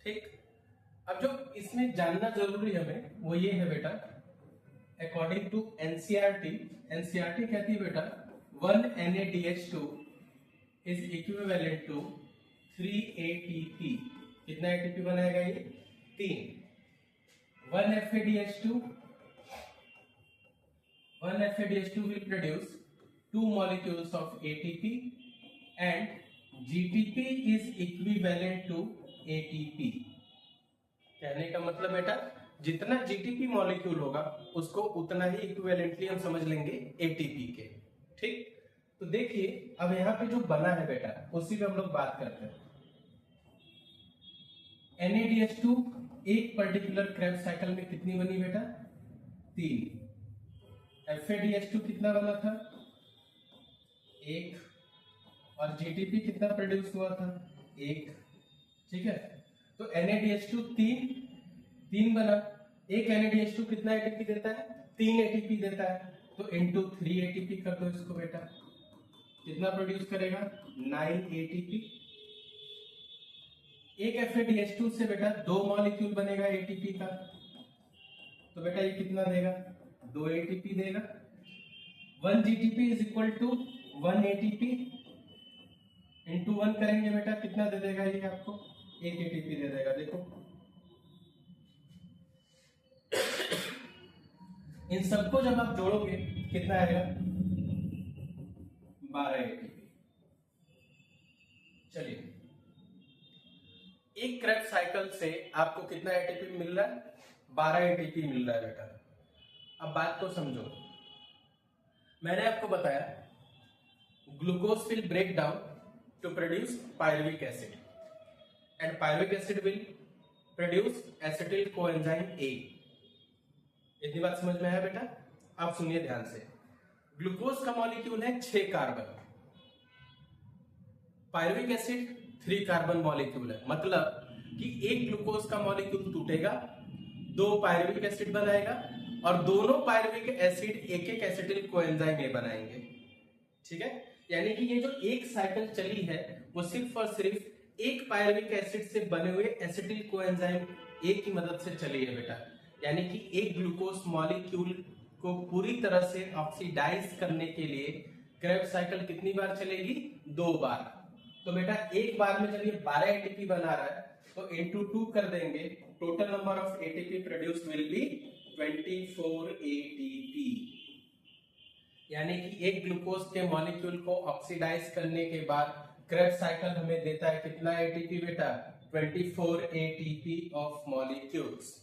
ठीक, अब जो इसमें जानना जरूरी हमें वो ये है बेटा, अकॉर्डिंग टू एनसीईआरटी कहती है बेटा 1 NaDH2 is equivalent to 3 ATP। कितना ATP बनाएगा ये? 3। 1 FADH2 will produce 2 molecules of ATP and GTP is equivalent to ATP। कहने का मतलब बेटा जितना GTP मॉलिक्यूल होगा उसको उतना ही इक्विवेलेंटली हम समझ लेंगे ATP के। ठीक, तो देखिए अब यहाँ पे जो बना है बेटा उसी पे हम लोग बात करते हैं। NaDH2 एक पर्टिकुलर क्रेब साइकिल में कितनी बनी बेटा? 3। FADH2 कितना बना था? 1। और GTP कितना प्रोड्यूस हुआ था? 1। ठीक है, तो NaDH2 तीन बना। एक NaDH2 कितना ATP देता है? 3 ATP देता है। तो इंटू 3 ATP कर दो इसको बेटा, कितना प्रोड्यूस करेगा? 9 ATP। एक FADH2 से बेटा 2 मॉलिक्यूल बनेगा ATP का, तो बेटा ये कितना देगा? 2 ATP देगा। 1 GTP is equal to 1 ATP into 1 करेंगे बेटा, कितना दे देगा ये आपको? 1 ATP दे देगा। देखो इन सबको जब आप जोड़ोगे कितना आएगा? 12 ATP। चलिए, एक क्रेब साइकिल से आपको कितना ATP मिल रहा है? 12 ATP मिल रहा है बेटा। अब बात को समझो, मैंने आपको बताया glucose will break down to produce pyruvic acid, and pyruvic acid will produce acetyl coenzyme A. इतनी बात समझ में आया बेटा? आप सुनिए ध्यान से। ग्लूकोज का मॉलिक्यूल है 6 carbon, pyruvic acid 3 carbon molecule है, मतलब कि एक ग्लूकोज का मॉलिक्यूल टूटेगा, 2 पायरुविक एसिड बनाएगा और दोनों पायरुविक एसिड एक एक एसिटिल कोएंजाइम ए बनाएंगे। ठीक है, यानी कि ये जो एक साइकिल चली है वो सिर्फ और सिर्फ एक पायरुविक एसिड से बने हुए एसिटिल कोएंजाइम ए की मदद से चली है बेटा। यानी कि एक ग्लूकोज मॉलिक्यूल को पूरी तरह से ऑक्सीडाइज करने के लिए क्रेब्स साइकिल कितनी बार चलेगी? 2 बार। तो बेटा एक बार में जब ये 12 एटीपी बना रहा है तो इनटू 2 कर देंगे, total number of ATP produced will be 24 ATP. यानी कि एक ग्लूकोज के मॉलिक्यूल को ऑक्सीडाइज करने के बाद क्रेब्स साइकिल हमें देता है कितना एटीपी बेटा? 24 एटीपी ऑफ मॉलिक्यूल्स।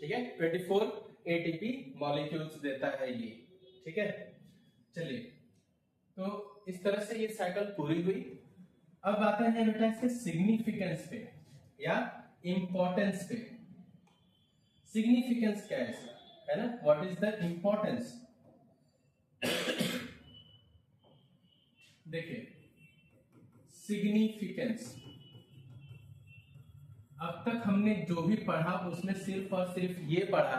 ठीक है, 24 एटीपी मॉलिक्यूल्स देता है ये। ठीक है, चलिए तो इस तरह से ये साइकिल पूरी हुई। अब आते हैं बेटा इसके सिग्निफिकेंस पे या इंपॉर्टेंस पे। सिग्निफिकेंस क्या है इसका, है ना? What is the importance? देखिए सिग्निफिकेंस, अब तक हमने जो भी पढ़ा उसमें सिर्फ और सिर्फ ये पढ़ा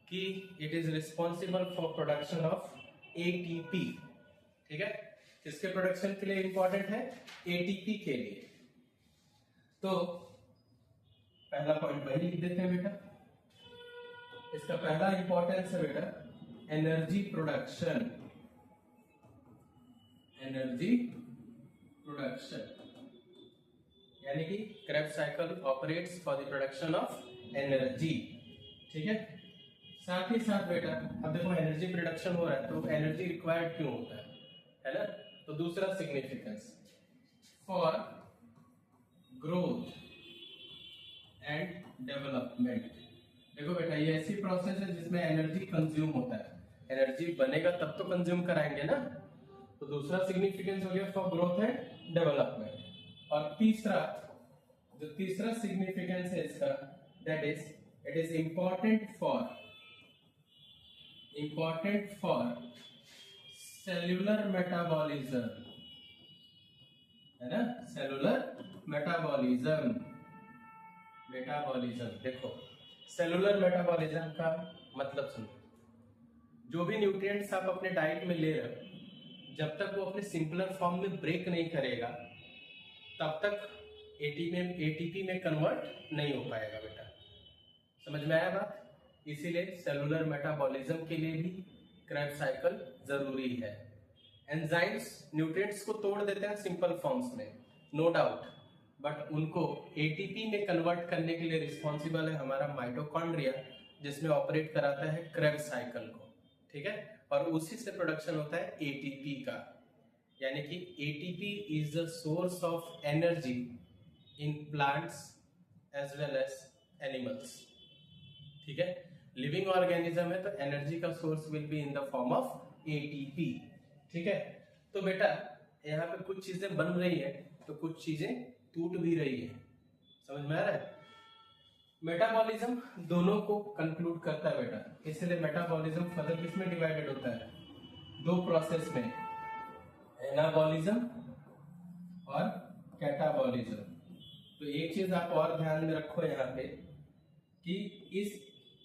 कि it is responsible for production of ATP. ठीक है, किसके प्रोडक्शन के लिए इंपॉर्टेंट है? एटीपी के लिए। तो पहला पॉइंट वही लिख देते हैं बेटा। इसका पहला इंपॉर्टेंस है बेटा एनर्जी प्रोडक्शन। एनर्जी प्रोडक्शन यानी कि Krebs cycle operates for the production of energy. ठीक है, साथ ही साथ बेटा अब देखो एनर्जी प्रोडक्शन हो रहा है तो एनर्जी रिक्वायर्ड क्यों होता है ना? तो दूसरा significance for growth and development. देखो बेटा ये ऐसी प्रोसेस है जिसमें एनर्जी कंज्यूम होता है, एनर्जी बनेगा तब तो कंज्यूम कराएंगे ना। तो दूसरा सिग्निफिकेंस हो गया फॉर ग्रोथ एंड डेवलपमेंट। और तीसरा जो तीसरा सिग्निफिकेंस है इसका, that is it is important for cellular metabolism, है ना? Cellular metabolism. देखो सेलुलर मेटाबॉलिज्म का मतलब सुनो, जो भी न्यूट्रिएंट्स आप अपने डाइट में ले रहे हो जब तक वो अपने सिंपलर फॉर्म में ब्रेक नहीं करेगा तब तक एटीपी में कन्वर्ट नहीं हो पाएगा बेटा। समझ में आया बात? इसीलिए सेलुलर मेटाबॉलिज्म के लिए भी क्रेब्स साइकिल जरूरी है। एंजाइम्स न्यूट्रिएंट्स को तोड़ देते हैं सिंपल फॉर्म्स में, नो डाउट, बट उनको एटीपी में कन्वर्ट करने के लिए रिस्पॉन्सिबल है हमारा माइटोकॉन्ड्रिया, जिसमें ऑपरेट कराता है क्रेब्स साइकिल को। ठीक है, और उसी से प्रोडक्शन होता है एटीपी का। यानी कि ATP is the source of energy in plants as well as animals. ठीक है, लिविंग ऑर्गेनिज्म है तो एनर्जी का source will be in the form of ATP. ठीक है, तो बेटा यहाँ पे कुछ चीजें बन रही है तो कुछ चीजें टूट भी रही है। समझ में आ रहा है? मेटाबॉलिज्म दोनों को कंक्लूड करता है बेटा, इसलिए मेटाबॉलिज्म फर्दर किसमें डिवाइडेड होता है? 2 प्रोसेस में, एनाबॉलिज्म और कैटाबॉलिज्म। तो एक चीज आप और ध्यान में रखो यहाँ पे कि इस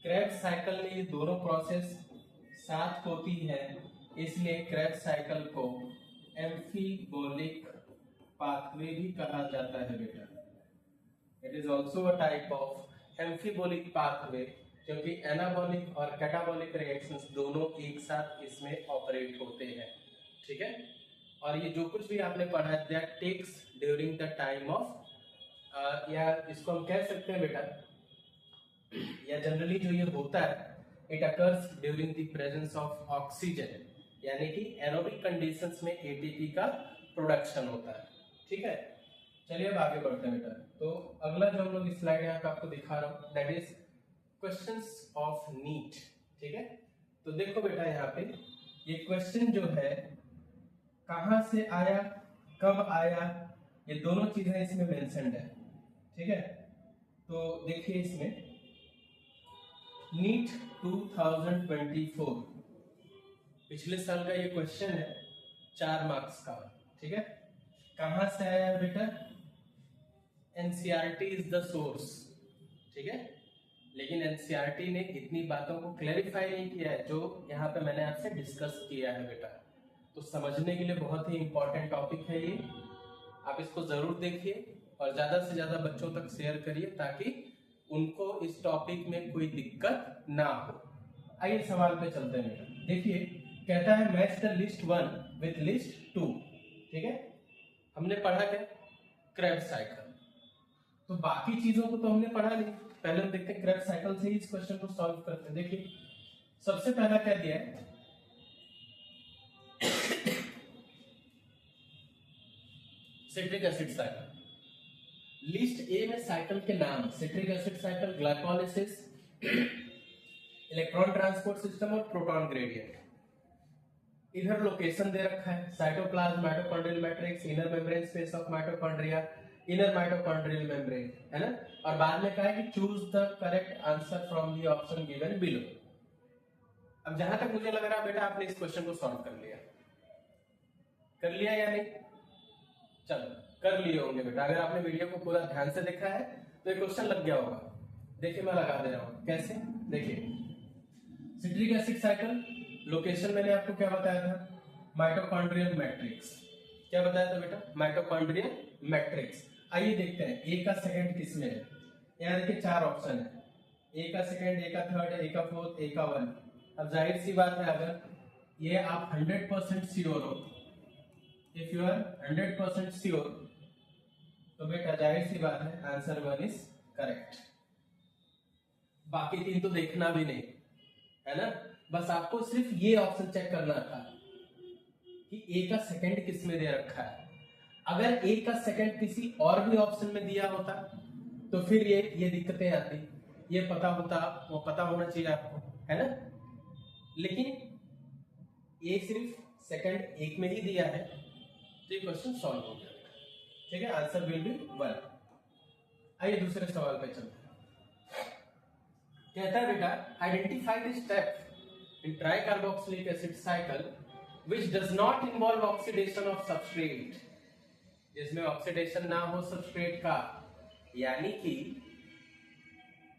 क्रेब्स साइकिल में ये दोनों प्रोसेस साथ होती है, इसलिए क्रेब्स साइकिल को एम्फीबोलिक पाथवे भी कहा जाता है बेटा। It is also a type of एम्फीबोलिक pathway, क्योंकि एनाबॉलिक और कैटाबॉलिक रिएक्शंस दोनों एक साथ इसमें ऑपरेट होते हैं। ठीक है, और ये जो कुछ भी आपने पढ़ा है that takes during the time of, या इसको हम कह सकते हैं बेटा, या जनरली जो ये होता है it occurs during the presence of oxygen, यानी कि एरोबिक कंडीशंस में एटीपी का प्रोडक्शन होता है। ठीक है, चलिए अब आगे बढ़ते हैं बेटा। तो अगला जो हम लोग स्लाइड यहाँ पे आपको दिखा रहा हूँ that is questions of NEET. ठीक है, तो देखो बेटा यहाँ पे ये क्वेश्चन जो है कहाँ से आया कब आया, ये दोनों चीजें इसमें मेंशन्ड है। ठीक है, तो देखिए इसमें नीट 2024 पिछले साल का ये क्वेश्चन है, 4 मार्क्स का। ठीक है, कहां से आया है बेटा? NCERT is the source. ठीक है, लेकिन एनसीईआरटी ने इतनी बातों को क्लैरिफाई नहीं किया है जो यहाँ पे मैंने आपसे डिस्कस किया है बेटा। तो समझने के लिए बहुत ही इंपॉर्टेंट टॉपिक है ये, आप इसको जरूर देखिए और ज्यादा से ज्यादा बच्चों तक शेयर करिए ताकि उनको इस टॉपिक में कोई दिक्कत ना हो। आइए सवाल पे चलते हैं बेटा। देखिए कहता है match the list 1 with list 2। ठीक है, हमने पढ़ा क्या? Krebs cycle. तो बाकी चीजों को तो हमने पढ़ा नहीं, पहले हम देखते हैं क्रेब्स साइकिल से ही इस क्वेश्चन को सॉल्व करते हैं। देखिए सबसे पहला क्या दिया है, citric acid cycle. List A में साइकिल के नाम citric acid cycle, glycolysis, electron transport system और प्रोटॉन ग्रेडियंट। इधर लोकेशन दे रखा है, cytoplasm, mitochondrial matrix, inner membrane space of mitochondria, inner mitochondrial membrane, है ना। और बाद में कहा है कि choose the correct answer from the option given below. अब जहां तक मुझे लग रहा है बेटा आपने इस क्वेश्चन को सॉल्व कर लिया या नहीं? चलो कर लिए होंगे बेटा, अगर आपने वीडियो को पूरा ध्यान से देखा है तो ये क्वेश्चन लग गया होगा। देखिए मैं लगा दे रहा हूं, कैसे? देखिए सिट्रिक एसिड साइकिल, लोकेशन मैंने आपको क्या बताया था? Mitochondrial matrix. क्या बताया था बेटा? Mitochondrial matrix. आइए देखते हैं ए का सेकंड किस में है। यहाँ देखिए 4 ऑप्शन है, ए का सेकंड, ए का थर्ड, ए का फोर्थ, ए का 1। अब जाहिर सी बात है अगर ये आप 100% श्योर हो, इफ यू आर 100% श्योर, तो बेटा जाहिर सी बात है आंसर 1 इज करेक्ट। बाकी 3 तो देखना भी नहीं है ना, बस आपको सिर्फ ये ऑप्शन चेक करना था कि ए का सेकंड किस में दे रखा है। अगर ए का सेकंड किसी और भी ऑप्शन में दिया होता तो फिर ये दिक्कतें आती, ये पता होता, वो पता होना चाहिए आपको, है ना। लेकिन ए सिर्फ सेकंड एक में ही दिया है तो ये क्वेश्चन सॉल्व हो गया। ठीक है, आंसर विल बी 1। आइए दूसरे सवाल पे चलते हैं। कहता है बेटा identify the step in tricarboxylic acid cycle which does not involve oxidation of substrate, जिसमें ऑक्सीडेशन ना हो सबस्ट्रेट का, यानी कि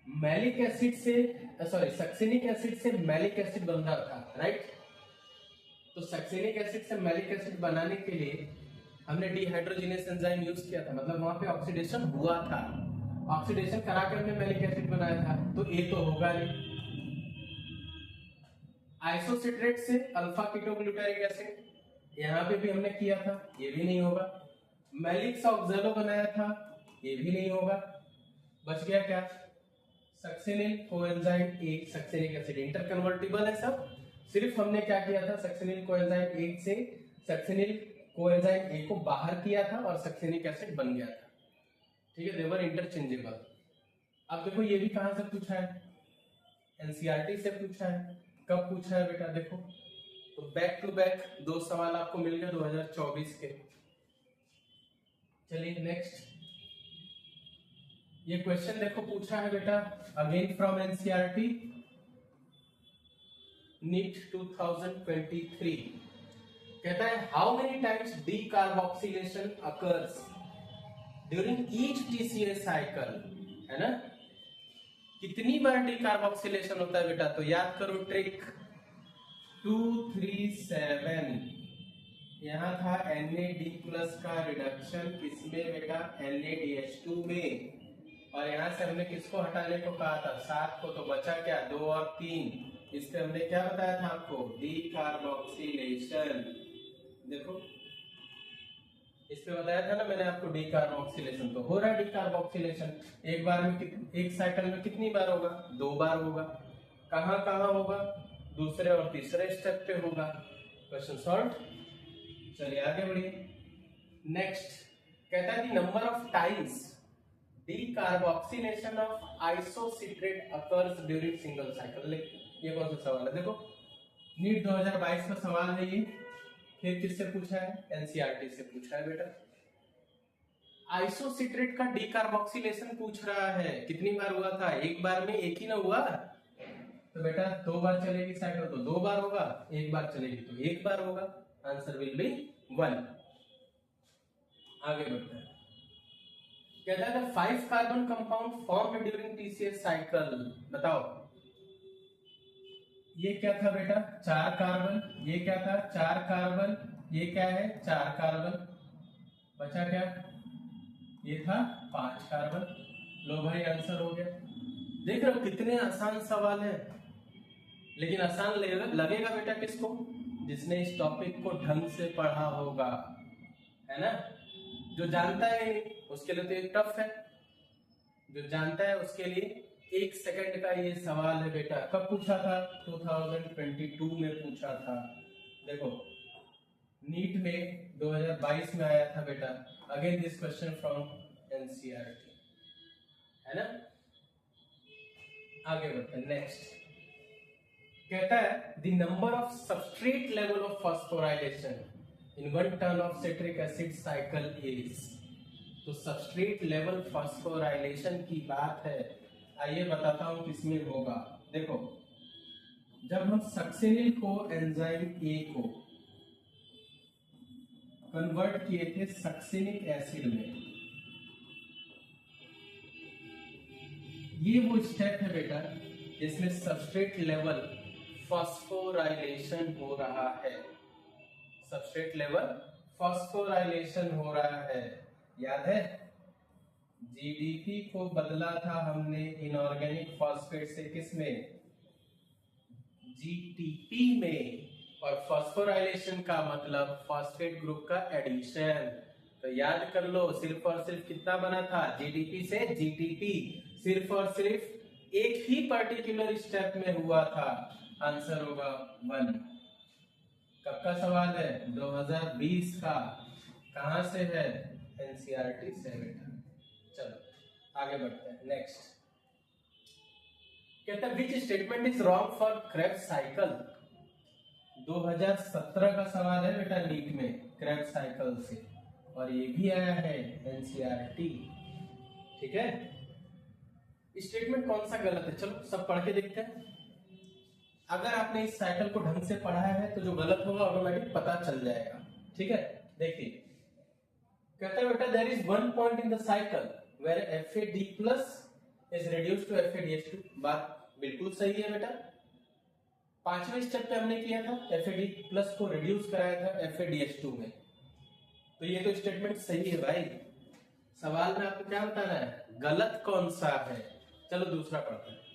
मैलिक एसिड से सक्सिनिक एसिड से मैलिक एसिड बन रहा था, राइट। तो सक्सिनिक एसिड से मैलिक एसिड बनाने के लिए हमने डिहाइड्रोजिनेस एंजाइम यूज किया था, मतलब वहां पे ऑक्सीडेशन हुआ था, ऑक्सीडेशन कराकर हमने मैलिक एसिड बनाया था, तो ए तो होगा नहीं। आइसोसिट्रेट से अल्फा कीटोग्लूटारिक एसिड, यहां पे भी हमने किया था, ये भी नहीं होगा। मैलिक से ऑक्सैलो बनाया था, ये भी नहीं होगा। बच गया क्या? Succinyl coenzyme A, succinic acid interconvertible है सब, सिर्फ हमने क्या किया था, सक्सिनिल कोएंजाइम ए से सक्सिनिल कोएंजाइम ए को बाहर किया था और सक्सिनिक एसिड बन गया था। ठीक है, देवर इंटरचेंजेबल। अब देखो ये भी कहां से पूछा है? एनसीईआरटी से पूछा है। कब पूछा है बेटा? देखो तो बैक टू बैक 2 सवाल आपको मिल गए 2024 के। चलिए नेक्स्ट, ये क्वेश्चन देखो पूछा है बेटा अगेन फ्रॉम एनसीईआरटी नीट 2023। कहता है how many times decarboxylation occurs during each TCA cycle, है ना। कितनी बार डीकार्बोक्सिलेशन होता है बेटा? तो याद करो ट्रिक 237। यहां था NAD+ का रिडक्शन किसमें बेटा? NADH2 में। और यहां से हमने किसको हटाने को कहा था? 7 को। तो बचा क्या? 2 और 3। इस पे हमने क्या बताया था आपको? डीकार्बोक्सिलेशन। देखो इस पे बताया था ना मैंने आपको डीकार्बोक्सिलेशन। तो हो रहा है डीकार्बोक्सिलेशन। एक बार में एक साइकिल में कितनी बार होगा? 2 बार होगा। कहां कहां होगा? दूसरे और तीसरे स्टेप पे होगा। Question solve. चलिए आगे बढ़िए। नेक्स्ट कहता है number of times decarboxylation of isocitrate occurs during single cycle. ये कौन सा सवाल है? देखो नीट 2022 का सवाल है ये। फिर किससे पूछा है? एनसीईआरटी से पूछा है बेटा। आइसोसिट्रेट का डीकार्बोक्सिलेशन पूछ रहा है, कितनी बार हुआ था? एक बार में एक ही ना हुआ, तो बेटा 2 बार चलेगी साइकिल तो 2 बार होगा, एक बार चलेगी तो 1 बार होगा, आंसर विल बी 1। आगे बढ़ते हैं। कहता है 5 carbon compound formed during TCS cycle, बताओ। ये क्या था बेटा? 4 कार्बन, ये क्या था? 4 कार्बन, ये क्या है? 4 कार्बन, बचा क्या? ये था 5 कार्बन। लो भाई आंसर हो गया। देख रहे हो कितने आसान सवाल है, लेकिन आसान लगेगा बेटा किसको? जिसने इस टॉपिक को ढंग से पढ़ा होगा, है ना। जो जानता है उसके लिए तो ये टफ है, जो जानता है उसके लिए 1 सेकंड का ये सवाल है बेटा। कब पूछा था? 2022 में पूछा था। देखो नीट में 2022 में आया था बेटा। Again this question from NCERT, है ना। आगे बढ़ते हैं। नेक्स्ट कहता है the number of substrate level of phosphorylation in 1 turn of citric acid cycle is. तो सबस्ट्रेट लेवल फॉस्फोराइलेशन की बात है, आइए बताता हूं किसमें होगा। देखो जब हम सक्सेनिल को एंजाइम ए को कन्वर्ट किए थे सक्सेनिक एसिड में, ये वो स्टेप है बेटा जिसमें सबस्ट्रेट लेवल फॉस्फोराइलेशन हो रहा है। सबस्ट्रेट लेवल फॉस्फोराइलेशन हो रहा है, याद है। जीडीपी को बदला था हमने इनऑर्गेनिक फॉस्फेट से, किसमें? जीटीपी में। और फॉस्फोराइलेशन का मतलब फॉस्फेट ग्रुप का एडिशन। तो याद कर लो, सिर्फ और सिर्फ कितना बना था? जीडीपी से जीटीपी, सिर्फ और सिर्फ एक ही पर्टिकुलर स्टेप में हुआ था। आंसर होगा 1। कब का सवाल है? 2020 का। कहां से है? एनसीईआरटी से बेटा। चलो आगे बढ़ते हैं। नेक्स्ट कहता है which statement is wrong for Krebs cycle. 2017 का सवाल है बेटा नीट में, क्रेब्स साइकिल से, और ये भी आया है एनसीईआरटी। ठीक है, स्टेटमेंट कौन सा गलत है? चलो सब पढ़ के देखते हैं। अगर आपने इस साइकिल को ढंग से पढ़ा है तो जो गलत होगा ऑटोमेटिक पता चल जाएगा। ठीक है, देखिए कहता है बेटा there is one point in the cycle where FAD plus is reduced to FADH2। बात बिल्कुल सही है बेटा। 5वें स्टेप पे हमने किया था, FAD प्लस को रिड्यूस कराया था FADH2 में, तो ये तो स्टेटमेंट सही है भाई। सवाल में आपको क्या बताना है, गलत कौन सा है। चलो दूसरा पढ़ते हैं।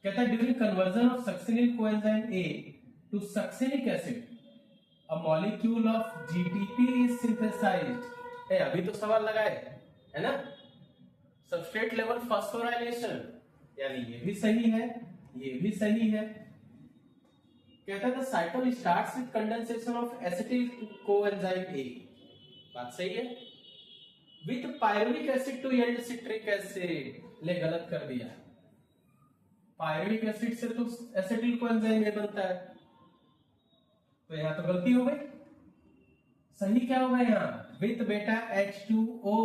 कहता है during conversion of succinyl coenzyme A to succinic acid a molecule of GTP is synthesized. अभी तो सवाल लगाए है ना, सबस्ट्रेट लेवल फॉस्फोराइलेशन, यानी ये भी सही है, ये भी सही है। कहता है the cycle starts with condensation of acetyl coenzyme A, बात सही है। With pyruvic acid to yield citric acid, ले गलत कर दिया। पायरुविक एसिड से तो एसिटिल कोएंजाइम A बनता है, तो यहां तो गलती हो गई। सही क्या होगा यहाँ? विद बेटा H2O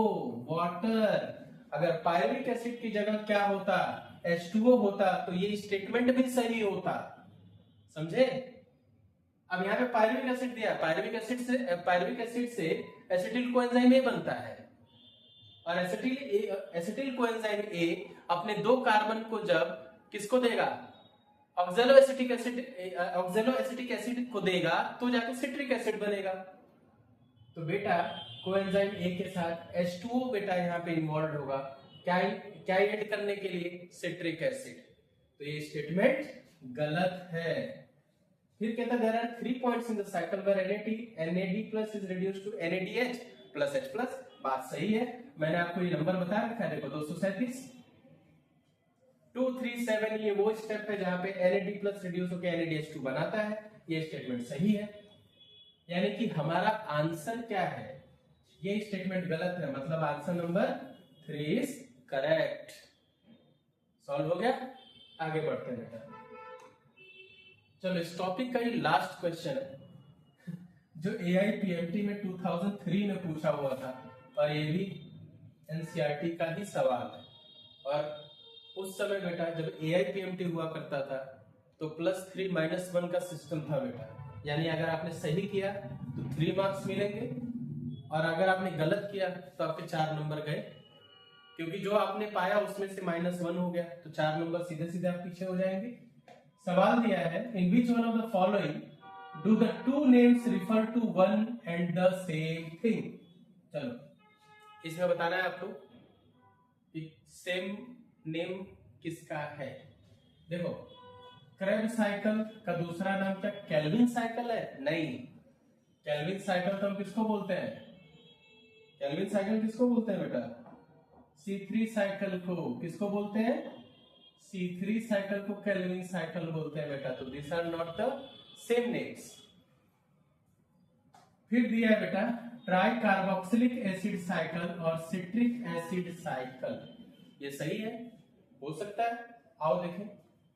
वाटर। अगर पायरुविक एसिड की जगह क्या होता? H2O होता, तो ये स्टेटमेंट भी सही होता। समझे? अब यहाँ पे पायरुविक एसिड दिया, पायरुविक एसिड से एसिटिल कोएंजाइम A बनता है, और एसिटिल कोएंजाइम A अपने 2 कार्बन को जब किसको देगा? ऑक्सैलो एसिटिक एसिड को देगा, तो जाके सिट्रिक एसिड बनेगा। तो बेटा कोएंजाइम A के साथ H2O बेटा यहाँ पे इन्वॉल्व होगा, क्या ऐड करने के लिए? Citric acid. तो ये स्टेटमेंट गलत है। फिर कहता है there are 3 points in the cycle where NAD+ is reduced to NADH plus H+। बात सही है, मैंने आपको ये नंबर बता रखा है, देखो 237 237, ये वो स्टेप है जहां पे NAD+ रिड्यूस होकर NADH2 बनाता है। ये स्टेटमेंट सही है, यानी कि हमारा आंसर क्या है? ये स्टेटमेंट गलत है, मतलब answer number 3 is correct. Solve हो गया। आगे बढ़ते हैं बेटा। चलो इस टॉपिक का ये लास्ट क्वेश्चन है। जो AIPMT में 2003 में पूछा हुआ था, और ये भी NCERT का ही सवाल है। और उस समय बेटा जब AIPMT हुआ करता था तो +3 -1 का सिस्टम था बेटा, यानी अगर आपने सही किया तो 3 मार्क्स मिलेंगे, और अगर आपने गलत किया तो आपके 4 नंबर गए, क्योंकि जो आपने पाया उसमें से -1 हो गया, तो 4 नंबर सीधे सीधे आप पीछे हो जाएंगे। सवाल दिया है, in which one of the following do the two names refer to one and the same thing. चलो इसमें बताना है आपको कि सेम नेम किसका है। देखो, क्रेब साइकिल का दूसरा नाम क्या केल्विन साइकिल है? नहीं, केल्विन साइकिल तो हम किसको बोलते हैं? केल्विन साइकिल किसको बोलते हैं बेटा? C3 साइकिल को किसको बोलते हैं? C3 साइकिल को केल्विन साइकिल बोलते हैं बेटा। तो this are not the same names. फिर दिया है बेटा ट्राई कार्बोक्सिलिक एसिड साइकिल और सिट्रिक एसिड साइकिल। ये सही है, हो सकता है। आओ देखें,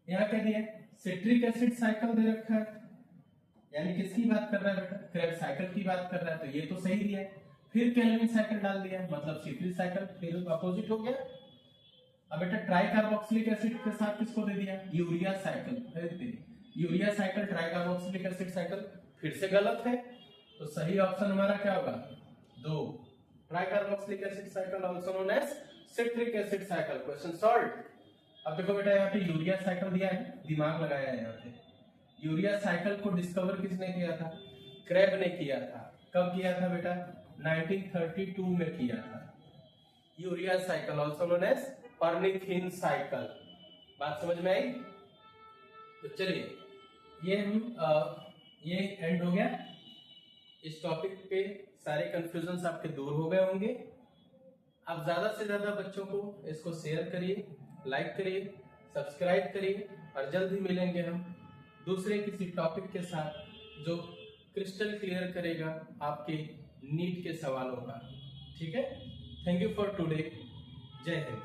यहाँ क्या दिया है? सिट्रिक एसिड साइकिल दे रखा है, यानी किसकी बात कर रहा है बेटा? क्रेब साइकिल की बात कर रहा है, तो ये तो सही दिया है। फिर केल्विन साइकिल डाल दिया, मतलब C3 साइकिल, फिर अपोजिट हो गया। अब बेटा ट्राई कार्बोक्सिलिक एसिड के साथ किसको दे दिया? Urea cycle. Urea cycle try carboxylic acid cycle, फिर से गलत है, तो सही ऑप्शन हमारा क्या होगा? 2, tricarboxylic acid cycle also known as citric acid cycle. Question solved. अब देखो बेटा, यहाँ पे यूरिया साइकिल दिया है, दिमाग लगाया है यहाँ पे। यूरिया साइकिल को डिस्कवर किसने किया था? क्रेब ने किया था। कब किया था बेटा? 1932 में किया था। Urea cycle also known as ornithine cycle. बात समझ में आई? तो चलिए, ये एंड हो गया। इस टॉपिक पे सारे कंफ्यूजन आपके दूर हो गए होंगे। आप ज्यादा से ज्यादा बच्चों को इसको शेयर करिए, लाइक करिए, सब्सक्राइब करिए, और जल्द ही मिलेंगे हम दूसरे किसी टॉपिक के साथ जो क्रिस्टल क्लियर करेगा आपके नीट के सवालों का। ठीक है? Thank you for today. जय हिंद।